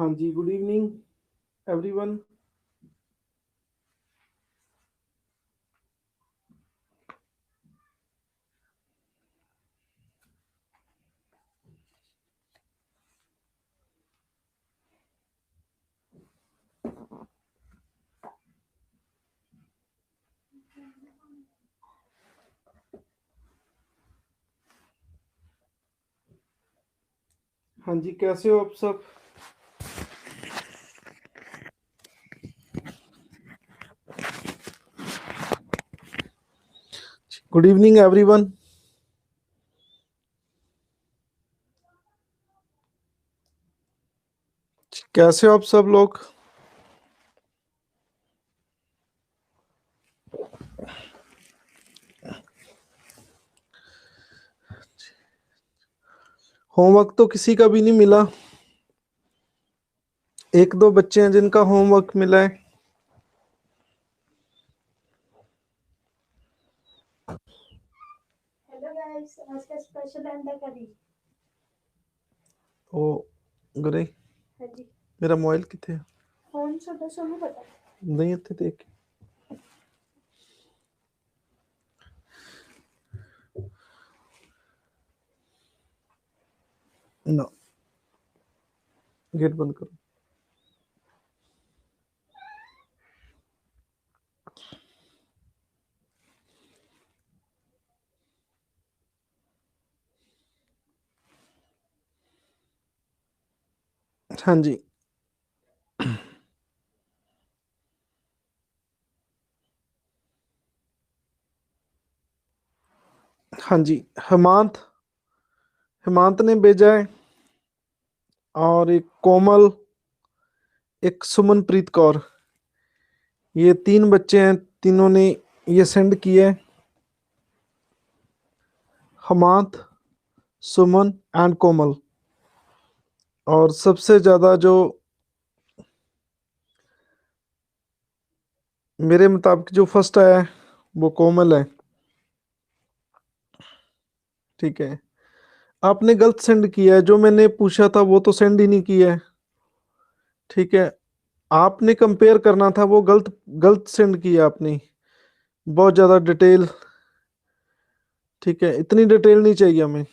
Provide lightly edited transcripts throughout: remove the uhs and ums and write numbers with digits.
हाँ जी, good evening everyone. हाँ जी, कैसे हो आप सब? Good evening everyone. कैसे हो आप सब लोग? होमवर्क तो किसी का भी नहीं मिला। एक दो बच्चे हैं जिनका होमवर्क मिला है। हेलो गाइस, आज का स्पेशल अंडा करी। ओ गरे हाँ जी, मेरा मोबाइल किथे फोन छोटा सोनू पता नहीं इत्थे देख ना। गेट बंद करो। हाँ जी, हाँ जी। हेमांत हेमांत ने भेजा है, और एक कोमल, एक सुमनप्रीत कौर। ये तीन बच्चे हैं, तीनों ने ये सेंड किया है। हेमांत, सुमन एंड कोमल। और सबसे ज़्यादा जो मेरे मुताबिक जो फर्स्ट आया है वो कोमल है। ठीक है, आपने गलत सेंड किया है। जो मैंने पूछा था वो तो सेंड ही नहीं किया है। ठीक है, आपने कंपेयर करना था, वो गलत गलत सेंड किया आपने। बहुत ज़्यादा डिटेल। ठीक है, इतनी डिटेल नहीं चाहिए हमें।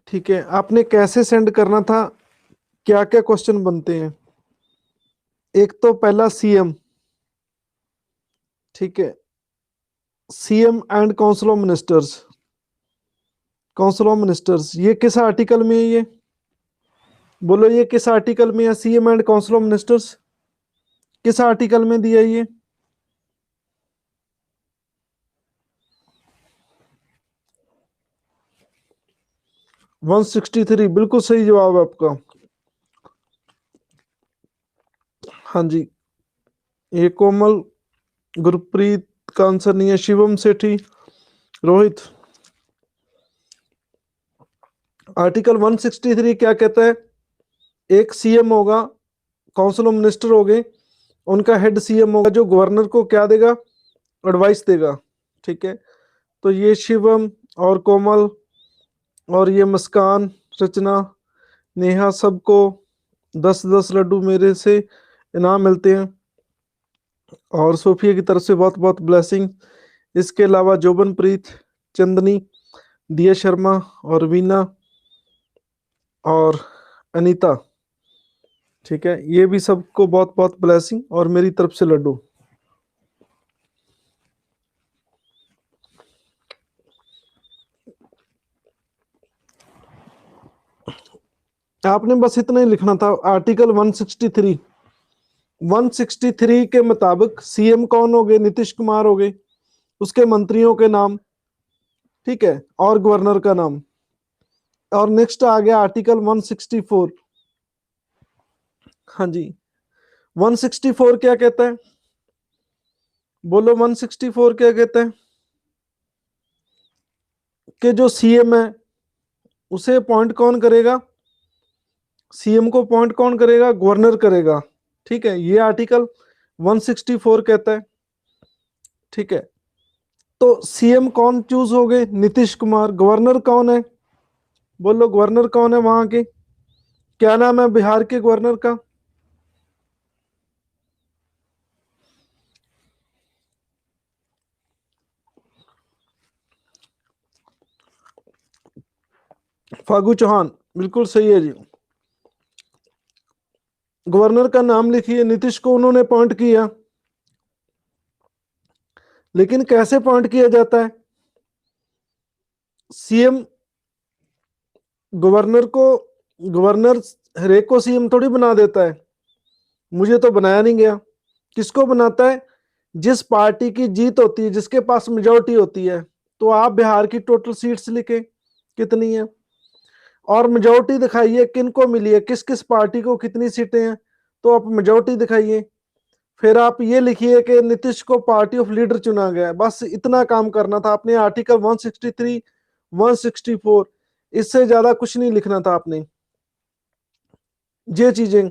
ठीक है, आपने कैसे सेंड करना था, क्या क्या क्वेश्चन बनते हैं। एक तो पहला सीएम। ठीक है, CM and council of ministers. Council of ministers ये किस आर्टिकल में है ये? बोलो, ये किस आर्टिकल में है? CM and council of ministers किस आर्टिकल में दिया है ये? 163। बिल्कुल सही जवाब है आपका। हाँ जी, ये कोमल, गुरप्रीत का आंसर नहीं है। शिवम सेठी, रोहित। आर्टिकल 163 क्या कहता है? एक सीएम होगा, काउंसिल ऑफ मिनिस्टर हो गए, उनका हेड सीएम होगा जो गवर्नर को क्या देगा? एडवाइस देगा। ठीक है, तो ये शिवम और कोमल और ये मुस्कान, रचना, नेहा, सबको 10-10 लड्डू मेरे से इनाम मिलते हैं, और सोफिया की तरफ से बहुत बहुत ब्लेसिंग। इसके अलावा जोबनप्रीत, चंदनी, दिया शर्मा और वीना और अनीता। ठीक है, ये भी सबको बहुत बहुत ब्लेसिंग और मेरी तरफ से लड्डू। आपने बस इतना ही लिखना था। आर्टिकल 163, 163 के मुताबिक सीएम कौन हो गए? नीतीश कुमार हो गए, उसके मंत्रियों के नाम। ठीक है, और गवर्नर का नाम। और नेक्स्ट आ गया आर्टिकल 164। हाँ जी, 164 क्या कहता है? बोलो, 164 क्या कहता है? कि जो सीएम है उसे अपॉइंट कौन करेगा? सीएम को अपॉइंट कौन करेगा? गवर्नर करेगा। ठीक है, ये आर्टिकल 164 कहता है। ठीक है, तो सीएम कौन चूज हो गए? नीतीश कुमार। गवर्नर कौन है? बोलो गवर्नर कौन है वहां के, क्या नाम है बिहार के गवर्नर का? फागू चौहान, बिल्कुल सही है जी। गवर्नर का नाम लिखिए, नीतीश को उन्होंने अपॉइंट किया, लेकिन कैसे अपॉइंट किया जाता है? सीएम गवर्नर को, गवर्नर हरेक को सीएम थोड़ी बना देता है, मुझे तो बनाया नहीं गया। किसको बनाता है? जिस पार्टी की जीत होती है, जिसके पास मेजोरिटी होती है। तो आप बिहार की टोटल सीट्स लिखे कितनी है, और मेजोरिटी दिखाइए किन को मिली है, किस किस पार्टी को कितनी सीटें हैं, तो आप मेजोरिटी दिखाइए। फिर आप ये लिखिए कि नीतीश को पार्टी ऑफ लीडर चुना गया है। बस इतना काम करना था आपने, आर्टिकल 163, 164, इससे ज्यादा कुछ नहीं लिखना था आपने, ये चीजें।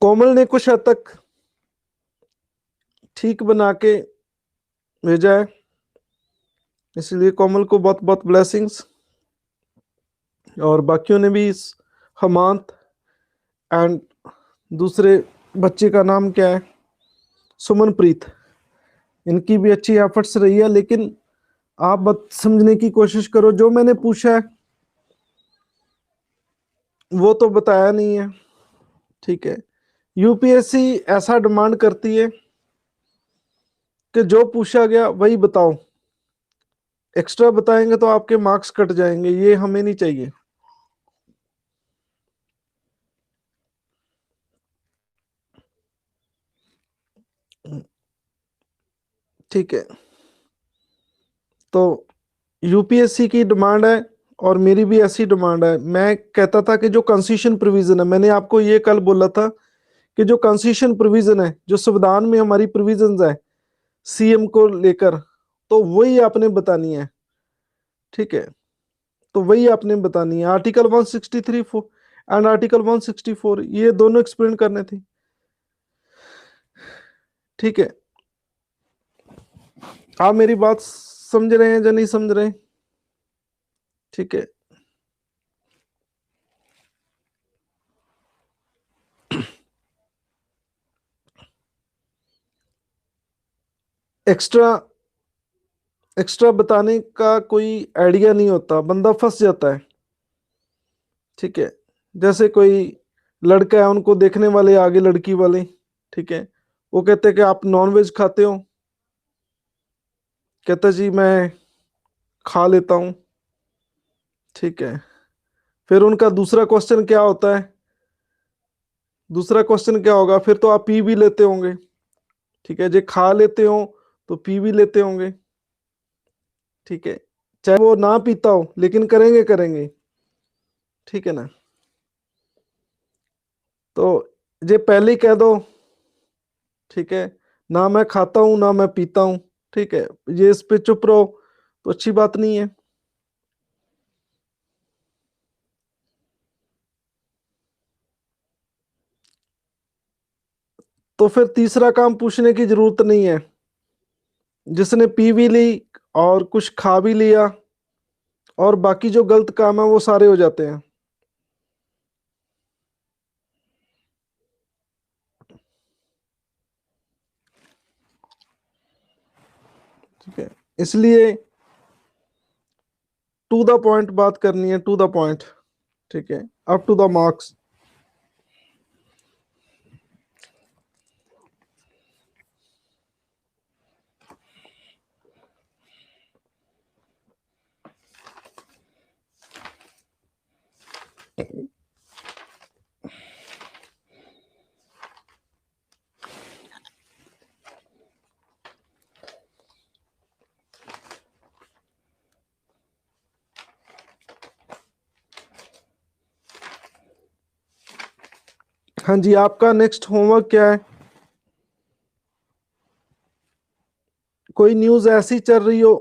कोमल ने कुछ हद तक ठीक बना के भेजा है, इसलिए कोमल को बहुत बहुत ब्लेसिंग्स। और बाकियों ने भी, हमांत एंड दूसरे बच्चे का नाम क्या है, सुमनप्रीत, इनकी भी अच्छी एफर्ट्स रही है। लेकिन आप बत समझने की कोशिश करो, जो मैंने पूछा है वो तो बताया नहीं है, ठीक है। यूपीएससी ऐसा डिमांड करती है कि जो पूछा गया वही बताओ, एक्स्ट्रा बताएंगे तो आपके मार्क्स कट जाएंगे, ये हमें नहीं चाहिए। ठीक है, तो यूपीएससी की डिमांड है और मेरी भी ऐसी डिमांड है। मैं कहता था कि जो कॉन्स्टिट्यूशन प्रोविजन है, मैंने आपको ये कल बोला था कि जो कॉन्स्टिट्यूशन प्रोविजन है, जो संविधान में हमारी प्रोविजंस है सीएम को लेकर, तो वही आपने बतानी है, ठीक है। तो वही आपने बतानी है, आर्टिकल 163 एंड आर्टिकल 164, ये दोनों एक्सप्लेन करने थे, ठीक है। आप मेरी बात समझ रहे हैं या नहीं समझ रहे हैं? ठीक है, एक्स्ट्रा एक्स्ट्रा बताने का कोई आइडिया नहीं होता, बंदा फंस जाता है, ठीक है। जैसे कोई लड़का है, उनको देखने वाले आगे लड़की वाले, ठीक है, वो कहते हैं कि आप नॉनवेज खाते हो, कहता जी मैं खा लेता हूँ, ठीक है। फिर उनका दूसरा क्वेश्चन क्या होता है, दूसरा क्वेश्चन क्या होगा, फिर तो आप पी भी लेते होंगे, ठीक है, जे खा लेते हो तो पी भी लेते होंगे, ठीक है। चाहे वो ना पीता हो लेकिन करेंगे करेंगे, ठीक है ना। तो ये पहले ही कह दो, ठीक है, ना मैं खाता हूं ना मैं पीता हूं, ठीक है, ये इस पे चुप रहो तो अच्छी बात नहीं है। तो फिर तीसरा काम पूछने की जरूरत नहीं है, जिसने पी भी ली और कुछ खा भी लिया, और बाकी जो गलत काम है वो सारे हो जाते हैं, ठीक है। इसलिए टू द पॉइंट बात करनी है, टू द पॉइंट, ठीक है, अप टू द मार्क्स। हाँ जी, आपका नेक्स्ट होमवर्क क्या है? कोई न्यूज ऐसी चल रही हो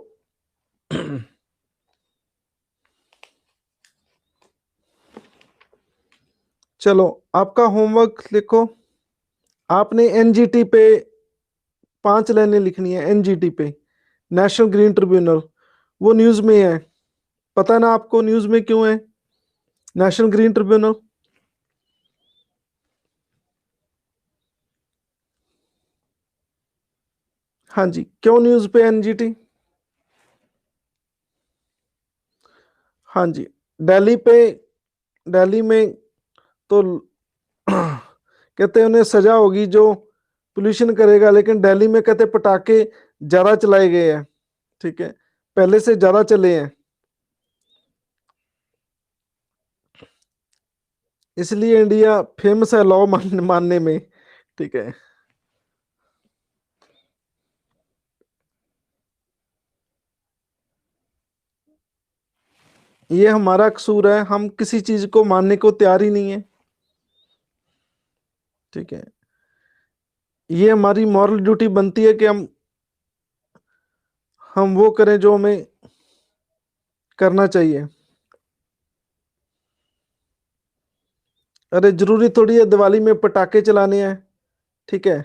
चलो आपका होमवर्क लिखो। आपने एनजीटी पे 5 लाइनें लिखनी है। एनजीटी पे नेशनल ग्रीन ट्रिब्यूनल, वो न्यूज में है। पता ना आपको न्यूज में क्यों है नेशनल ग्रीन ट्रिब्यूनल? हाँ जी, क्यों न्यूज पे एनजीटी? हाँ जी, दिल्ली पे, दिल्ली में तो कहते हैं उन्हें सजा होगी जो पोल्यूशन करेगा, लेकिन दिल्ली में कहते पटाखे ज्यादा चलाए गए हैं। ठीक है, पहले से ज्यादा चले हैं, इसलिए इंडिया फेमस है लॉ मानने में। ठीक है, ये हमारा कसूर है, हम किसी चीज को मानने को तैयार ही नहीं है। ठीक है, ये हमारी मॉरल ड्यूटी बनती है कि हम वो करें जो हमें करना चाहिए। अरे जरूरी थोड़ी है दिवाली में पटाखे चलाने हैं। ठीक है,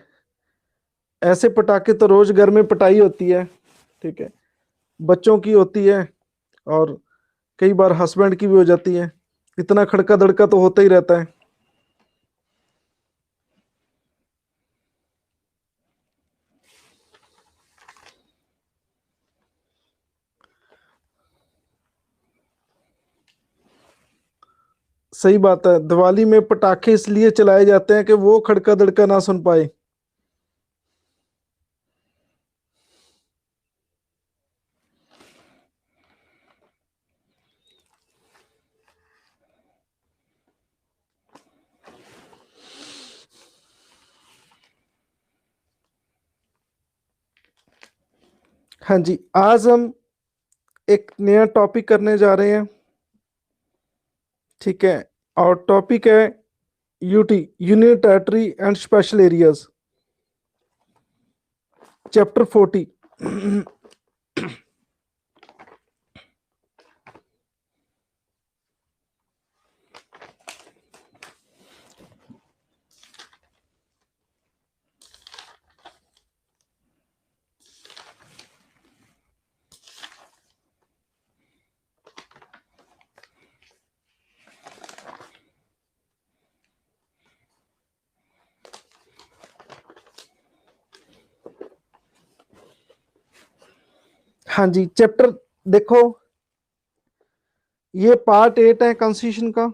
ऐसे पटाखे तो रोज घर में पटाई होती है। ठीक है, बच्चों की होती है और कई बार हस्बैंड की भी हो जाती है। इतना खड़का दड़का तो होता ही रहता है। सही बात है, दिवाली में पटाखे इसलिए चलाए जाते हैं कि वो खड़का दड़का ना सुन पाए। हाँ जी, आज हम एक नया टॉपिक करने जा रहे हैं। ठीक है, और टॉपिक है UT, union territory and special areas, chapter 40। हाँ जी, चैप्टर देखो, ये पार्ट 8 है कॉन्स्टिट्यूशन का,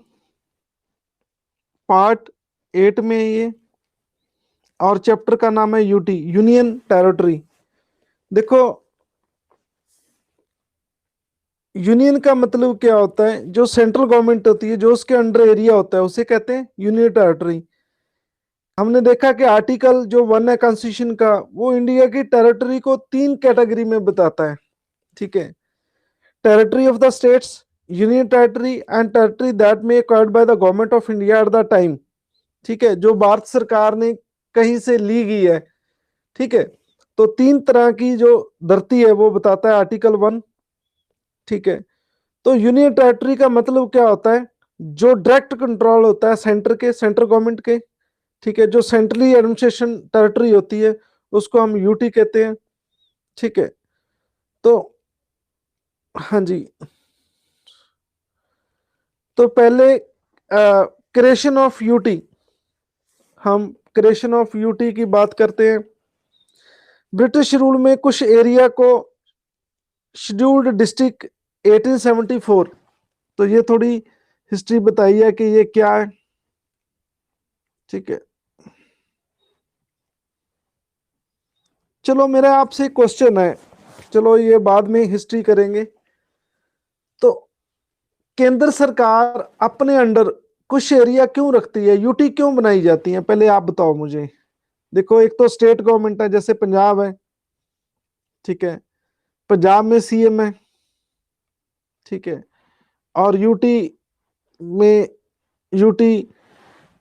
पार्ट 8 में है ये, और चैप्टर का नाम है यूटी, यूनियन टेरिटरी। देखो, यूनियन का मतलब क्या होता है? जो सेंट्रल गवर्नमेंट होती है, जो उसके अंडर एरिया होता है, उसे कहते हैं यूनियन टेरिटरी। हमने देखा कि आर्टिकल जो 1 है कॉन्स्टिट्यूशन का, वो इंडिया की टेरिटरी को 3 कैटेगरी में बताता है। ठीक है, territory of the states, union territory and territory that may acquired by the government of India at the time. ठीक है, जो भारत सरकार ने कहीं से ली गई है। ठीक है, तो 3 तरह की जो धरती है वो बताता है आर्टिकल 1। ठीक है, तो यूनियन टेरिटरी का मतलब क्या होता है? जो डायरेक्ट कंट्रोल होता है सेंटर के, सेंट्रल गवर्नमेंट के। ठीक है, जो सेंट्रली एडमिनिस्ट्रेशन टेरिटरी होती है उसको हम यूटी कहते हैं। ठीक है, तो हाँ जी, तो पहले क्रिएशन ऑफ यूटी, हम क्रिएशन ऑफ यूटी की बात करते हैं। ब्रिटिश रूल में कुछ एरिया को शेड्यूल्ड डिस्ट्रिक्ट 1874, तो ये थोड़ी हिस्ट्री बताइए कि ये क्या है। ठीक है, चलो मेरा आपसे क्वेश्चन है, चलो ये बाद में हिस्ट्री करेंगे। तो केंद्र सरकार अपने अंडर कुछ एरिया क्यों रखती है, यूटी क्यों बनाई जाती है, पहले आप बताओ मुझे। देखो, एक तो स्टेट गवर्नमेंट है, जैसे पंजाब है। ठीक है, पंजाब में सीएम है। ठीक है, और यूटी में, यूटी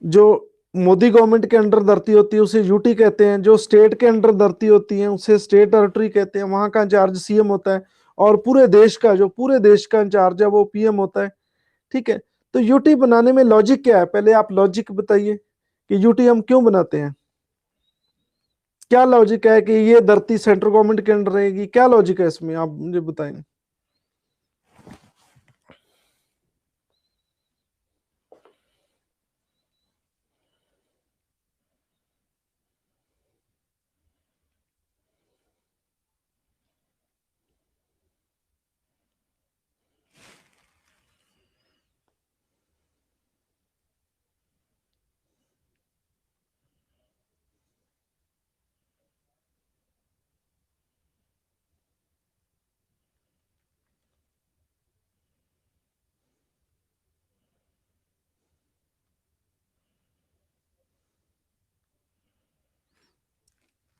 जो मोदी गवर्नमेंट के अंडर धरती होती है उसे यूटी कहते हैं, जो स्टेट के अंडर धरती होती है उसे स्टेट टेरिटरी कहते हैं, वहां का इंचार्ज सीएम होता है, और पूरे देश का, जो पूरे देश का इंचार्ज है वो पीएम होता है। ठीक है, तो यूटी बनाने में लॉजिक क्या है, पहले आप लॉजिक बताइए कि यूटी हम क्यों बनाते हैं, क्या लॉजिक है कि ये धरती सेंट्रल गवर्नमेंट के अंडर रहेगी, क्या लॉजिक है इसमें, आप मुझे बताएं।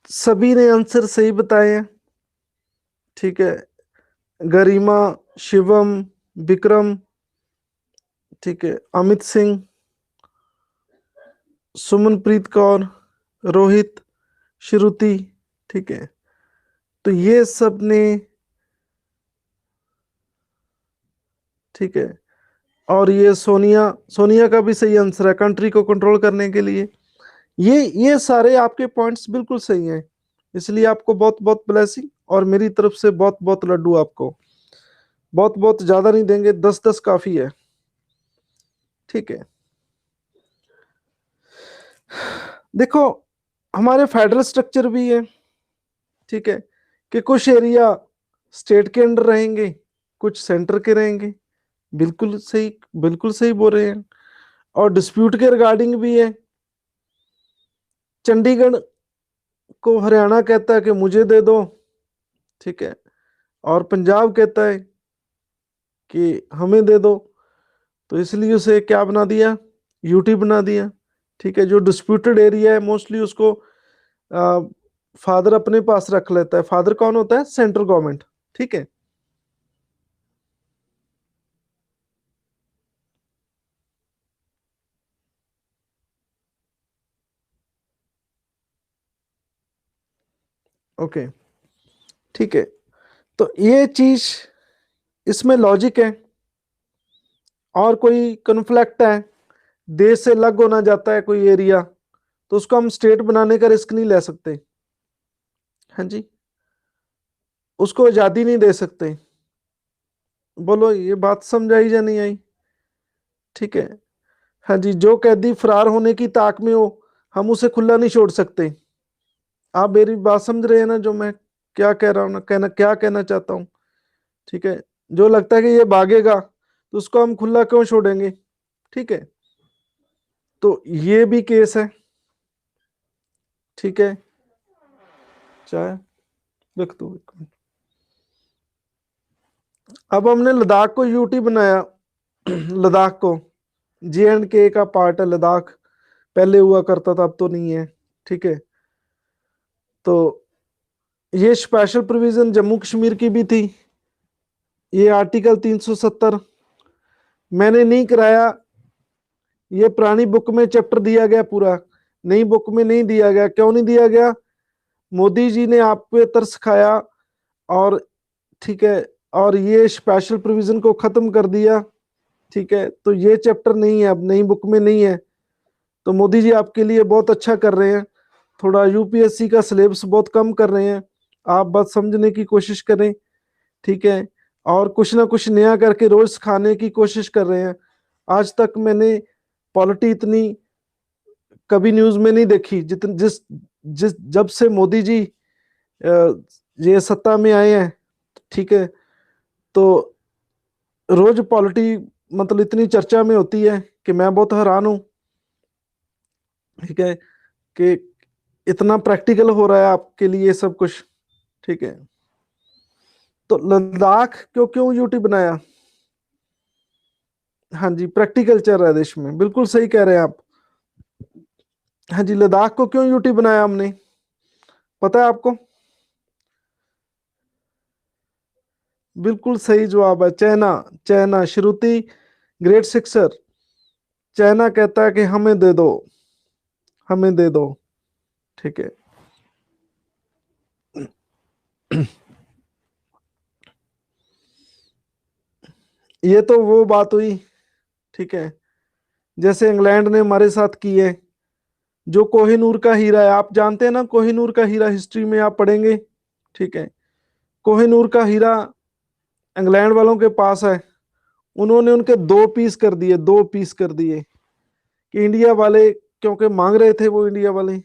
सभी ने आंसर सही बताए हैं, ठीक है, गरिमा, शिवम, विक्रम, ठीक है, अमित सिंह, सुमनप्रीत कौर, रोहित, श्रुति, ठीक है, तो ये सब ने, ठीक है, और ये सोनिया, सोनिया का भी सही आंसर है, कंट्री को कंट्रोल करने के लिए। ये सारे आपके पॉइंट्स बिल्कुल सही हैं, इसलिए आपको बहुत बहुत ब्लेसिंग, और मेरी तरफ से बहुत बहुत लड्डू आपको, बहुत बहुत ज्यादा नहीं देंगे, 10-10 काफी है, ठीक है। देखो हमारे फेडरल स्ट्रक्चर भी है, ठीक है, कि कुछ एरिया स्टेट के अंडर रहेंगे, कुछ सेंटर के रहेंगे, बिल्कुल सही, बिल्कुल सही बोल रहे हैं। और डिस्प्यूट के रिगार्डिंग भी है, चंडीगढ़ को हरियाणा कहता है कि मुझे दे दो, ठीक है, और पंजाब कहता है कि हमें दे दो, तो इसलिए उसे क्या बना दिया, यूटी बना दिया, ठीक है। जो डिस्प्यूटेड एरिया है मोस्टली उसको फादर अपने पास रख लेता है, फादर कौन होता है, सेंट्रल गवर्नमेंट, ठीक है। ओके, ठीक है, तो ये चीज, इसमें लॉजिक है, और कोई कन्फ्लिक्ट है, देश से अलग होना जाता है कोई एरिया, तो उसको हम स्टेट बनाने का रिस्क नहीं ले सकते, हाँ जी, उसको आजादी नहीं दे सकते। बोलो ये बात समझ आई या नहीं आई, ठीक है। हाँ जी, जो कैदी फरार होने की ताक में हो, हम उसे खुला नहीं छोड़ सकते। आप मेरी बात समझ रहे हैं ना, जो मैं क्या कह रहा हूँ ना, क्या कहना चाहता हूँ, ठीक है। जो लगता है कि ये भागेगा तो उसको हम खुला क्यों छोड़ेंगे, ठीक है। तो ये भी केस है, ठीक है। चाहे रख दो एक मिनट। अब हमने लद्दाख को यूटी बनाया, लद्दाख को, जे एंड के का पार्ट है लद्दाख, पहले हुआ करता था अब तो नहीं है, ठीक है। तो ये स्पेशल प्रोविजन जम्मू कश्मीर की भी थी, ये आर्टिकल 370 मैंने नहीं कराया, ये पुरानी बुक में चैप्टर दिया गया पूरा, नई बुक में नहीं दिया गया, क्यों नहीं दिया गया, मोदी जी ने आप पे तरस खाया, और ठीक है, और ये स्पेशल प्रोविजन को खत्म कर दिया, ठीक है। तो ये चैप्टर नहीं है, अब नई बुक में नहीं है, तो मोदी जी आपके लिए बहुत अच्छा कर रहे हैं, थोड़ा यूपीएससी का सिलेबस बहुत कम कर रहे हैं, आप बात समझने की कोशिश करें, ठीक है। और कुछ ना कुछ नया करके रोज सिखाने की कोशिश कर रहे हैं। आज तक मैंने पॉलिटी इतनी कभी न्यूज में नहीं देखी, जितन जिस जिस जब से मोदी जी ये सत्ता में आए हैं, ठीक है। तो रोज पॉलिटी मतलब इतनी चर्चा में होती है कि मैं बहुत हैरान हूँ, ठीक है, कि इतना प्रैक्टिकल हो रहा है आपके लिए सब कुछ, ठीक है। तो लद्दाख क्यों क्यों यूटी बनाया, हाँ जी, प्रैक्टिकल चल रहा है देश में, बिल्कुल सही कह रहे हैं आप। हाँ जी, लद्दाख को क्यों यूटी बनाया हमने, पता है आपको, बिल्कुल सही जवाब है, चाइना, चाइना, श्रुति ग्रेट सिक्सर, चाइना कहता है कि हमें दे दो, हमें दे दो, ठीक है। ये तो वो बात हुई, ठीक है, जैसे इंग्लैंड ने हमारे साथ की है। जो कोहिनूर का हीरा है, आप जानते हैं ना कोहिनूर का हीरा, हिस्ट्री में आप पढ़ेंगे। ठीक है, कोहिनूर का हीरा इंग्लैंड वालों के पास है। उन्होंने उनके 2 पीस कर दिए, 2 पीस कर दिए कि इंडिया वाले, क्योंकि मांग रहे थे वो इंडिया वाले।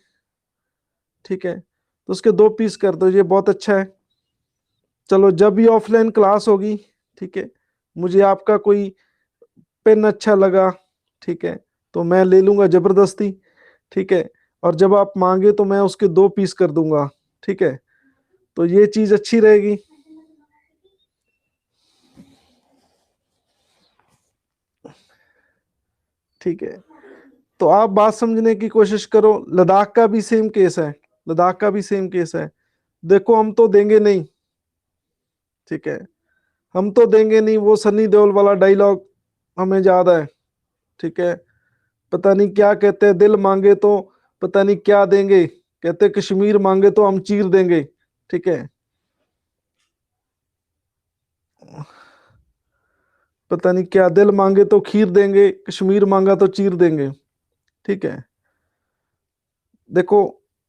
ठीक है, तो उसके 2 पीस कर दो, ये बहुत अच्छा है। चलो जब भी ऑफलाइन क्लास होगी, ठीक है, मुझे आपका कोई पेन अच्छा लगा, ठीक है, तो मैं ले लूंगा जबरदस्ती। ठीक है, और जब आप मांगे तो मैं उसके 2 पीस कर दूंगा। ठीक है, तो ये चीज अच्छी रहेगी। ठीक है, तो आप बात समझने की कोशिश करो। लद्दाख का भी सेम केस है, लद्दाख का भी सेम केस है। देखो हम तो देंगे नहीं, ठीक है, हम तो देंगे नहीं। वो सनी देओल वाला डायलॉग हमें याद है। ठीक है, पता नहीं क्या कहते हैं, दिल मांगे तो पता नहीं क्या देंगे, कहते कश्मीर मांगे तो हम चीर देंगे। ठीक है, पता नहीं क्या, दिल मांगे तो खीर देंगे, कश्मीर मांगा तो चीर देंगे। ठीक है, देखो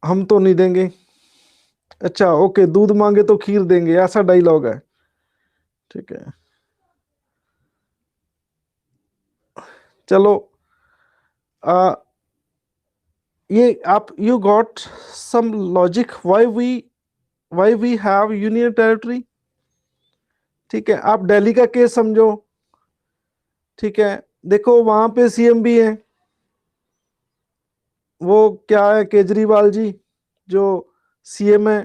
हम तो नहीं देंगे। अच्छा ओके, दूध मांगे तो खीर देंगे, ऐसा डायलॉग है। ठीक है, चलो आ, ये आप, you got some logic why we have union territory. ठीक है, आप दिल्ली का केस समझो। ठीक है, देखो वहां पे सीएम भी है, वो क्या है, केजरीवाल जी, जो सीएम है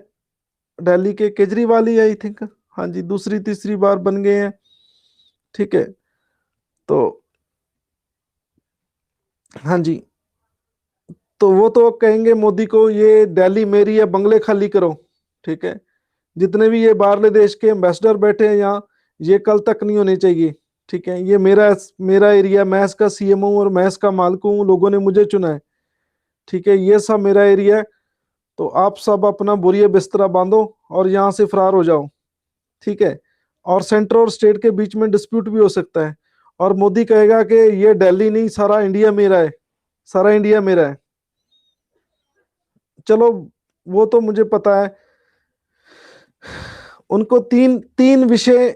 दिल्ली के, केजरीवाल ही आई थिंक। हाँ जी, दूसरी तीसरी बार बन गए हैं। ठीक है, तो हाँ जी, तो वो तो कहेंगे मोदी को, ये दिल्ली मेरी है, बंगले खाली करो। ठीक है, जितने भी ये बाहरले देश के एम्बेसडर बैठे हैं यहाँ, ये कल तक नहीं होने चाहिए। ठीक है, ये मेरा मेरा एरिया, मैं इसका सीएम हूँ और मैं इसका मालिक हूँ, लोगों ने मुझे चुना है। ठीक है, ये सब मेरा एरिया है। तो आप सब अपना बोरिया बिस्तरा बांधो और यहाँ से फरार हो जाओ। ठीक है, और सेंटर और स्टेट के बीच में डिस्प्यूट भी हो सकता है, और मोदी कहेगा कि ये दिल्ली नहीं, सारा इंडिया मेरा है, सारा इंडिया मेरा है। चलो वो तो मुझे पता है। उनको तीन तीन विषय,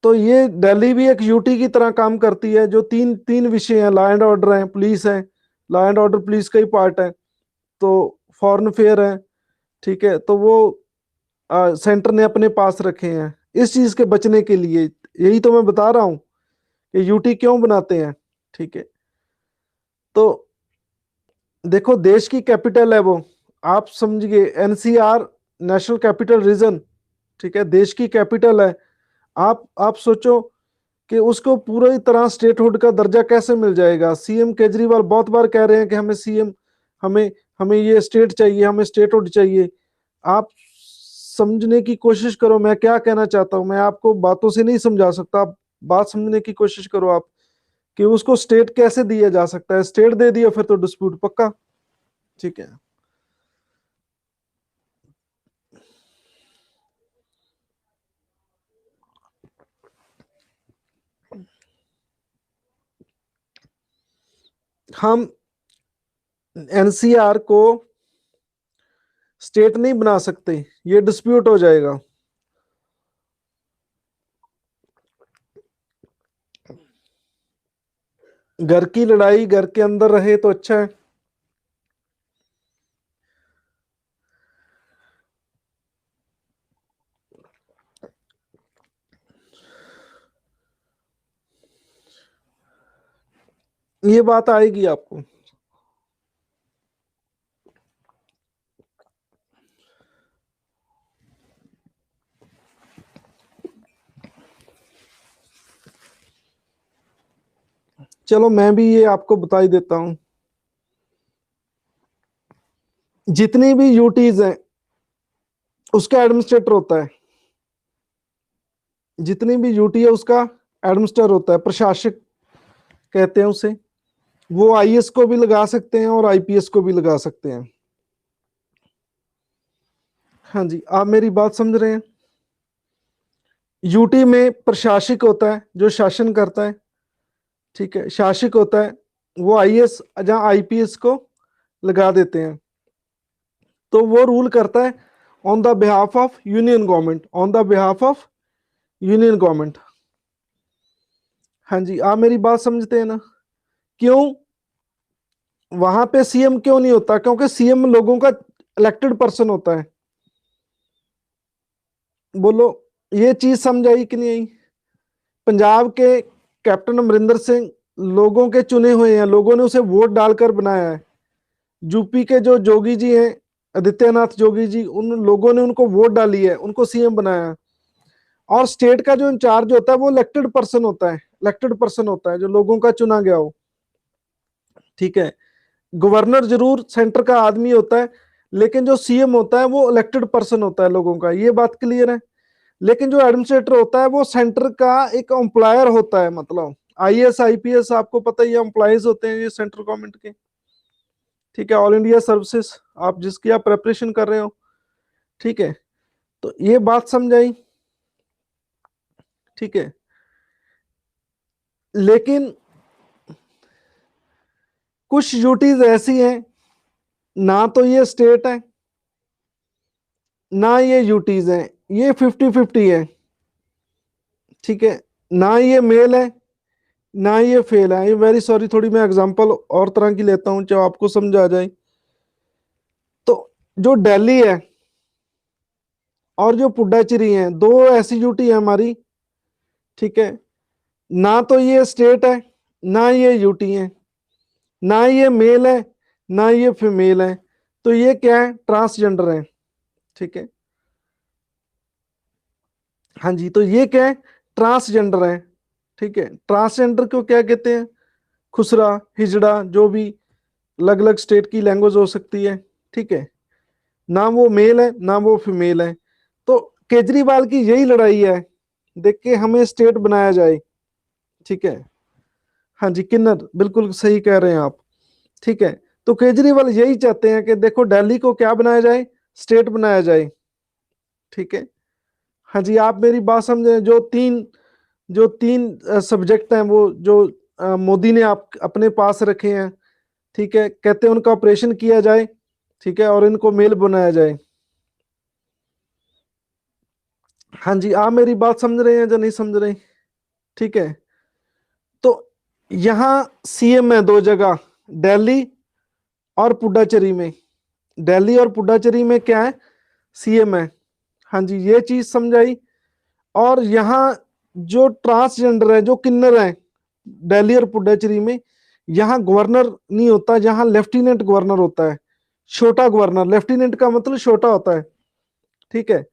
तो ये दिल्ली भी एक यूटी की तरह काम करती है, जो तीन तीन विषय हैं, लॉ एंड ऑर्डर है, पुलिस है, लॉ एंड ऑर्डर पुलिस का ही पार्ट है, तो फॉरेन अफेयर है। ठीक है, तो वो सेंटर ने अपने पास रखे हैं इस चीज के बचने के लिए। यही तो मैं बता रहा हूँ कि यूटी क्यों बनाते हैं। ठीक है, तो देखो देश की कैपिटल है वो, आप समझिए एनसीआर, नेशनल कैपिटल रीजन। ठीक है, देश की कैपिटल है। आप सोचो कि उसको पूरी तरह स्टेटहुड का दर्जा कैसे मिल जाएगा। सीएम केजरीवाल बहुत बार कह रहे हैं कि हमें सीएम, हमें हमें ये स्टेट चाहिए, हमें स्टेटहुड चाहिए। आप समझने की कोशिश करो मैं क्या कहना चाहता हूं, मैं आपको बातों से नहीं समझा सकता, आप बात समझने की कोशिश करो आप, कि उसको स्टेट कैसे दिया जा सकता है। स्टेट दे दिया फिर तो डिस्प्यूट पक्का। ठीक है, हम एनसीआर को स्टेट नहीं बना सकते, ये डिस्प्यूट हो जाएगा। घर की लड़ाई घर के अंदर रहे तो अच्छा है। ये बात आएगी आपको। चलो मैं भी ये आपको बता ही देता हूं। जितनी भी यूटीज हैं उसका एडमिनिस्ट्रेटर होता है, जितनी भी यूटी है उसका एडमिनिस्ट्रेटर होता है, प्रशासक कहते हैं उसे। वो आईएएस को भी लगा सकते हैं और आईपीएस को भी लगा सकते हैं। हाँ जी, आप मेरी बात समझ रहे हैं। यूटी में प्रशासक होता है जो शासन करता है, ठीक है, शासक होता है वो आईएएस जहाँ आईपीएस को लगा देते हैं, तो वो रूल करता है on the behalf of union government, on the behalf of union government. हाँ जी, आप मेरी बात समझते हैं ना? क्यों वहां पे सीएम क्यों नहीं होता? क्योंकि सीएम लोगों का इलेक्टेड पर्सन होता है। बोलो, ये चीज समझ आई कि नहीं आई? पंजाब के कैप्टन अमरिंदर सिंह लोगों के चुने हुए हैं, लोगों ने उसे वोट डालकर बनाया है। यूपी के जो जोगी जी हैं, आदित्यनाथ जोगी जी, उन लोगों ने उनको वोट डाली है, उनको सीएम बनाया है। और स्टेट का जो इंचार्ज होता है वो इलेक्टेड पर्सन होता है, इलेक्टेड पर्सन होता है जो लोगों का चुना गया हो। ठीक है, गवर्नर जरूर सेंटर का आदमी होता है, लेकिन जो सीएम होता है वो इलेक्टेड पर्सन होता है लोगों का। ये बात क्लियर है? लेकिन जो एडमिनिस्ट्रेटर होता है वो सेंटर का एक एम्प्लॉयर होता है, मतलब आईएएस आईपीएस आपको पता ही है, एम्प्लॉयज होते हैं ये सेंट्रल गवर्नमेंट के। ठीक है, ऑल इंडिया सर्विसेज आप जिसकी आप प्रेपरेशन कर रहे हो। ठीक है, तो ये बात समझ आई? ठीक है, लेकिन कुछ ड्यूटीज ऐसी हैं, ना तो ये स्टेट है ना ये ड्यूटीज हैं, ये 50-50 है। ठीक है, ना ये मेल है ना ये फेल है। वेरी सॉरी, थोड़ी मैं एग्जांपल और तरह की लेता हूं जो आपको समझ आ जाए। तो जो दिल्ली है और जो पुडुचेरी है, दो ऐसी ड्यूटी है हमारी। ठीक है, ना तो ये स्टेट है ना ये ड्यूटी है, ना ये मेल है ना ये फीमेल है, तो ये क्या है? ट्रांसजेंडर है। ठीक है, हाँ जी, तो ये क्या है? ट्रांसजेंडर है। ठीक है, ट्रांसजेंडर को क्या कहते हैं? खुसरा, हिजड़ा, जो भी अलग अलग स्टेट की लैंग्वेज हो सकती है। ठीक है, ना वो मेल है ना वो फीमेल है। तो केजरीवाल की यही लड़ाई है, देख के हमें स्टेट बनाया जाए। ठीक है, हाँ जी, किन्नर बिल्कुल सही कह रहे हैं आप। ठीक है, तो केजरीवाल यही चाहते हैं कि देखो दिल्ली को क्या बनाया जाए? स्टेट बनाया जाए। ठीक है, हाँ जी, आप मेरी बात समझे? जो तीन सब्जेक्ट हैं वो जो मोदी ने आप अपने पास रखे हैं। ठीक है, कहते हैं उनका ऑपरेशन किया जाए। ठीक है, और इनको मेल बनाया जाए। हाँ जी, आप मेरी बात समझ रहे हैं या नहीं समझ रहे? ठीक है, तो यहाँ सीएम है दो जगह, दिल्ली और पुडुचेरी में। दिल्ली और पुडुचेरी में क्या है? सीएम है। हाँ जी, ये चीज समझाई। और यहाँ जो ट्रांसजेंडर है, जो किन्नर है दिल्ली और पुडुचेरी में, यहाँ गवर्नर नहीं होता, यहाँ लेफ्टिनेंट गवर्नर होता है। छोटा गवर्नर, लेफ्टिनेंट का मतलब छोटा होता है। ठीक है,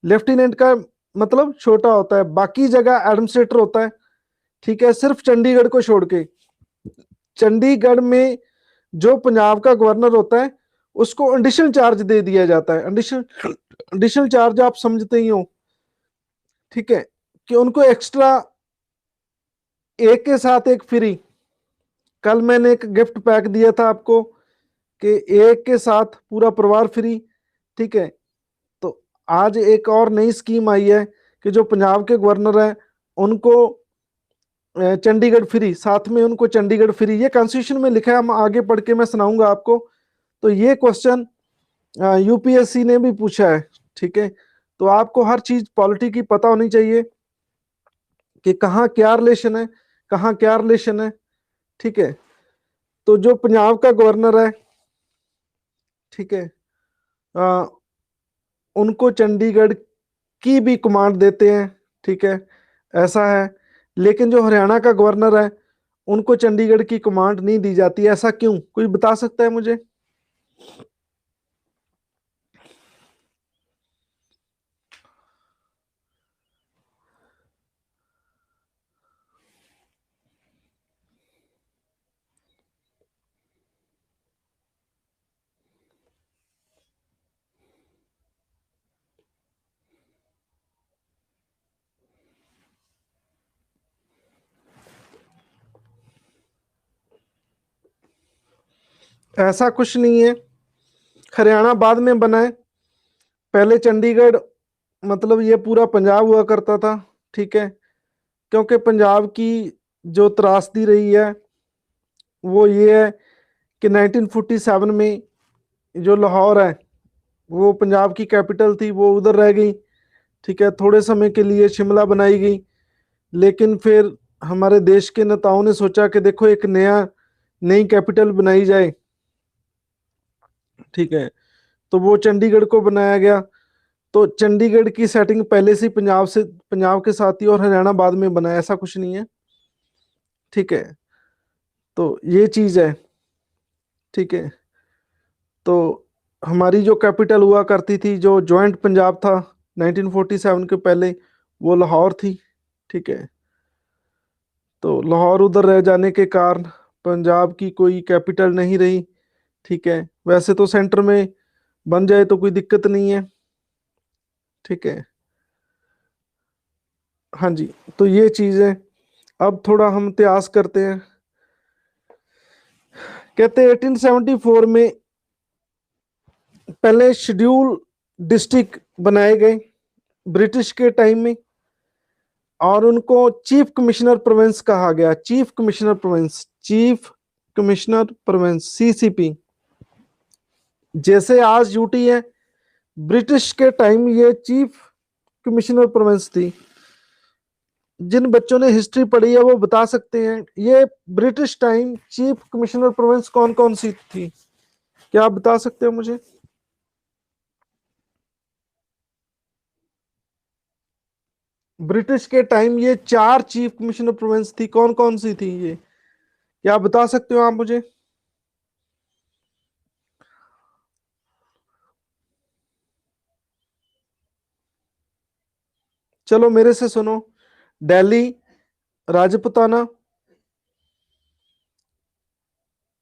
लेफ्टिनेंट का मतलब छोटा होता है, बाकी जगह एडमिनिस्ट्रेटर होता है। ठीक है, सिर्फ चंडीगढ़ को छोड़ के। चंडीगढ़ में जो पंजाब का गवर्नर होता है उसको एडिशनल चार्ज दे दिया जाता है। एडिशनल एडिशनल चार्ज आप समझते ही हो। ठीक है, कि उनको एक्स्ट्रा एक के साथ एक फ्री। कल मैंने एक गिफ्ट पैक दिया था आपको कि एक के साथ पूरा परिवार फ्री। ठीक है, तो आज एक और नई स्कीम आई है कि जो पंजाब के गवर्नर हैं उनको चंडीगढ़ फ्री, साथ में उनको चंडीगढ़ फ्री। ये कॉन्स्टिट्यूशन में लिखा है, हम आगे पढ़ के मैं सुनाऊंगा आपको। तो ये क्वेश्चन यूपीएससी ने भी पूछा है। ठीक है, तो आपको हर चीज पॉलिटी की पता होनी चाहिए कि कहाँ क्या रिलेशन है, कहाँ क्या रिलेशन है। ठीक है, तो जो पंजाब का गवर्नर है, ठीक है, अ, उनको चंडीगढ़ की भी कमांड देते हैं। ठीक है, ऐसा है। लेकिन जो हरियाणा का गवर्नर है उनको चंडीगढ़ की कमांड नहीं दी जाती। ऐसा क्यों? कोई बता सकता है मुझे? ऐसा कुछ नहीं है, हरियाणा बाद में बना है। पहले चंडीगढ़ मतलब ये पूरा पंजाब हुआ करता था। ठीक है, क्योंकि पंजाब की जो त्रासदी रही है वो ये है कि 1947 में जो लाहौर है वो पंजाब की कैपिटल थी, वो उधर रह गई। ठीक है, थोड़े समय के लिए शिमला बनाई गई, लेकिन फिर हमारे देश के नेताओं ने सोचा कि देखो एक नई कैपिटल बनाई जाए। ठीक है, तो वो चंडीगढ़ को बनाया गया। तो चंडीगढ़ की सेटिंग पहले से पंजाब के साथ ही, और हरियाणा बाद में बना, ऐसा कुछ नहीं है। ठीक है, तो ये चीज है। ठीक है, तो हमारी जो कैपिटल हुआ करती थी, जो जॉइंट पंजाब था 1947 के पहले, वो लाहौर थी। ठीक है, तो लाहौर उधर रह जाने के कारण पंजाब की कोई कैपिटल नहीं रही। ठीक है, वैसे तो सेंटर में बन जाए तो कोई दिक्कत नहीं है। ठीक है, हाँ जी, तो ये चीज़ है। अब थोड़ा हम इतिहास करते हैं। कहते हैं 1874 में पहले शेड्यूल डिस्ट्रिक्ट बनाए गए ब्रिटिश के टाइम में, और उनको चीफ कमिश्नर प्रोविंस कहा गया। Chief commissioner province, CCP. जैसे आज यूटी है, ब्रिटिश के टाइम ये चीफ कमिश्नर प्रोविंस थी। जिन बच्चों ने हिस्ट्री पढ़ी है वो बता सकते हैं ये British time chief commissioner province कौन कौन सी थी, क्या आप बता सकते हो मुझे? ब्रिटिश के टाइम ये 4 चीफ कमिश्नर प्रोविंस थी, कौन कौन सी थी ये, क्या आप बता सकते हो आप मुझे? चलो मेरे से सुनो। दिल्ली, राजपुताना,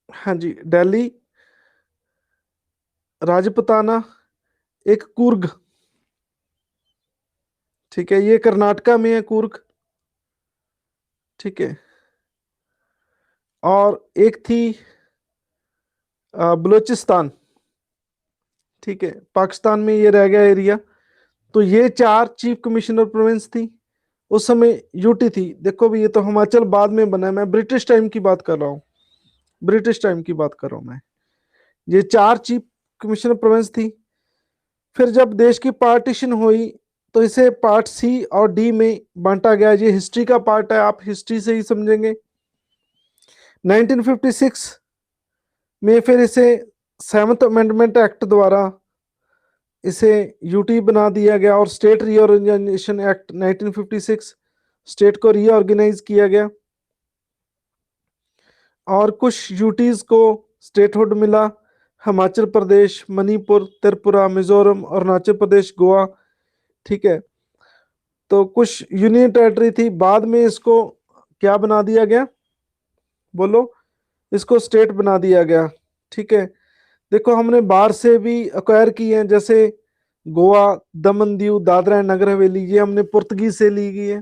हाँ जी, दिल्ली, राजपुताना, एक कुर्ग। ठीक है, ये कर्नाटका में है कुर्ग। ठीक है, और एक थी बलूचिस्तान। ठीक है, पाकिस्तान में ये रह गया एरिया। तो ये 4 चीफ कमिश्नर प्रोविंस थी उस समय, यूटी थी। देखो भी, ये तो हिमाचल बाद में बना है, मैं ब्रिटिश टाइम की बात कर रहा हूँ। ब्रिटिश टाइम की बात कर रहा हूँ मैं। ये 4 चीफ कमिश्नर प्रोविंस थी। फिर जब देश की पार्टीशन हुई तो इसे पार्ट सी और डी में बांटा गया। ये हिस्ट्री का पार्ट है, आप हिस्ट्री से ही समझेंगे। 1956 में फिर इसे 7th अमेंडमेंट एक्ट द्वारा इसे यूटी बना दिया गया, और स्टेट रीऑर्गेनाइजेशन एक्ट 1956 स्टेट को रीऑर्गेनाइज किया गया, और कुछ यूटीज को स्टेटहुड मिला। हिमाचल प्रदेश, मणिपुर, त्रिपुरा, मिजोरम, अरुणाचल प्रदेश, गोवा। ठीक है, तो कुछ यूनियन टेरिटरी थी, बाद में इसको क्या बना दिया गया, बोलो? इसको स्टेट बना दिया गया। ठीक है, देखो हमने बाहर से भी अक्वायर की है, जैसे गोवा, दमन दीव, दादरा एंड नगर हवेली, ये हमने पुर्तगीज से ली गई है।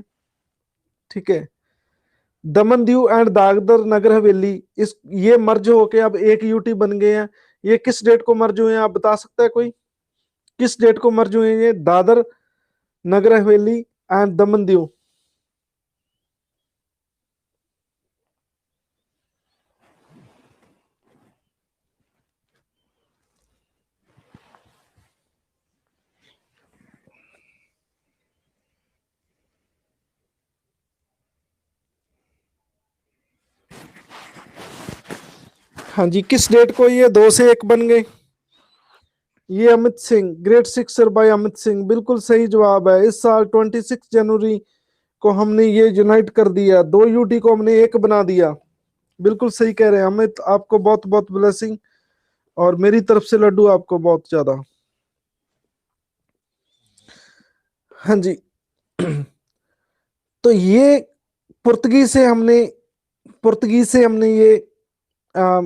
ठीक है, दमन दीव एंड दादर नगर हवेली, इस ये मर्ज होके अब एक यूटी बन गए हैं। ये किस डेट को मर्ज हुए हैं, आप बता सकता है कोई? किस डेट को मर्ज हुए हैं ये दादर नगर हवेली एंड दमन दीव? हाँ जी, किस डेट को ये 2 से 1 बन गए? ये Amit Singh, great sixer by Amit Singh, बिल्कुल सही जवाब है। इस साल 26 जनवरी को हमने ये यूनाइट कर दिया, 2 यूटी को हमने एक बना दिया। बिल्कुल सही कह रहे हैं अमित, आपको बहुत बहुत ब्लेसिंग, और मेरी तरफ से लड्डू आपको बहुत ज्यादा। हाँ जी, तो ये पुर्तगीज से हमने आ,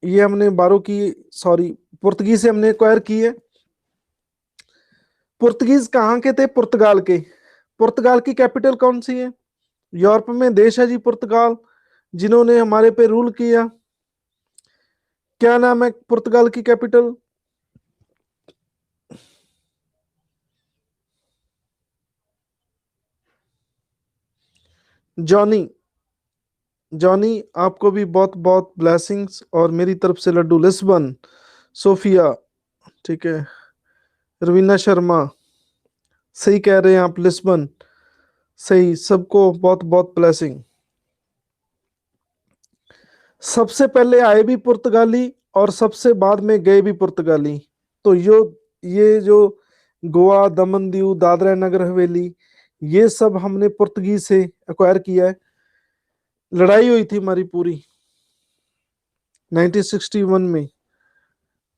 ये हमने बारो की, सॉरी, पुर्तगीज से हमने एक्वायर की है। पुर्तगीज कहाँ के थे? पुर्तगाल के। पुर्तगाल की कैपिटल कौन सी है? यूरोप में देश है जी पुर्तगाल, जिन्होंने हमारे पे रूल किया। क्या नाम है पुर्तगाल की कैपिटल? जॉनी। जॉनी आपको भी बहुत बहुत ब्लेसिंग्स और मेरी तरफ से लड्डू। लिस्बन, सोफिया, ठीक है, रवीना शर्मा, सही कह रहे हैं आप, लिस्बन सही, सबको बहुत बहुत ब्लेसिंग। सबसे पहले आए भी पुर्तगाली और सबसे बाद में गए भी पुर्तगाली। तो ये जो गोवा, दमन दीव, दादरा नगर हवेली, ये सब हमने पुर्तगीज से एक्वायर किया है। लड़ाई हुई थी हमारी पूरी 1961 में,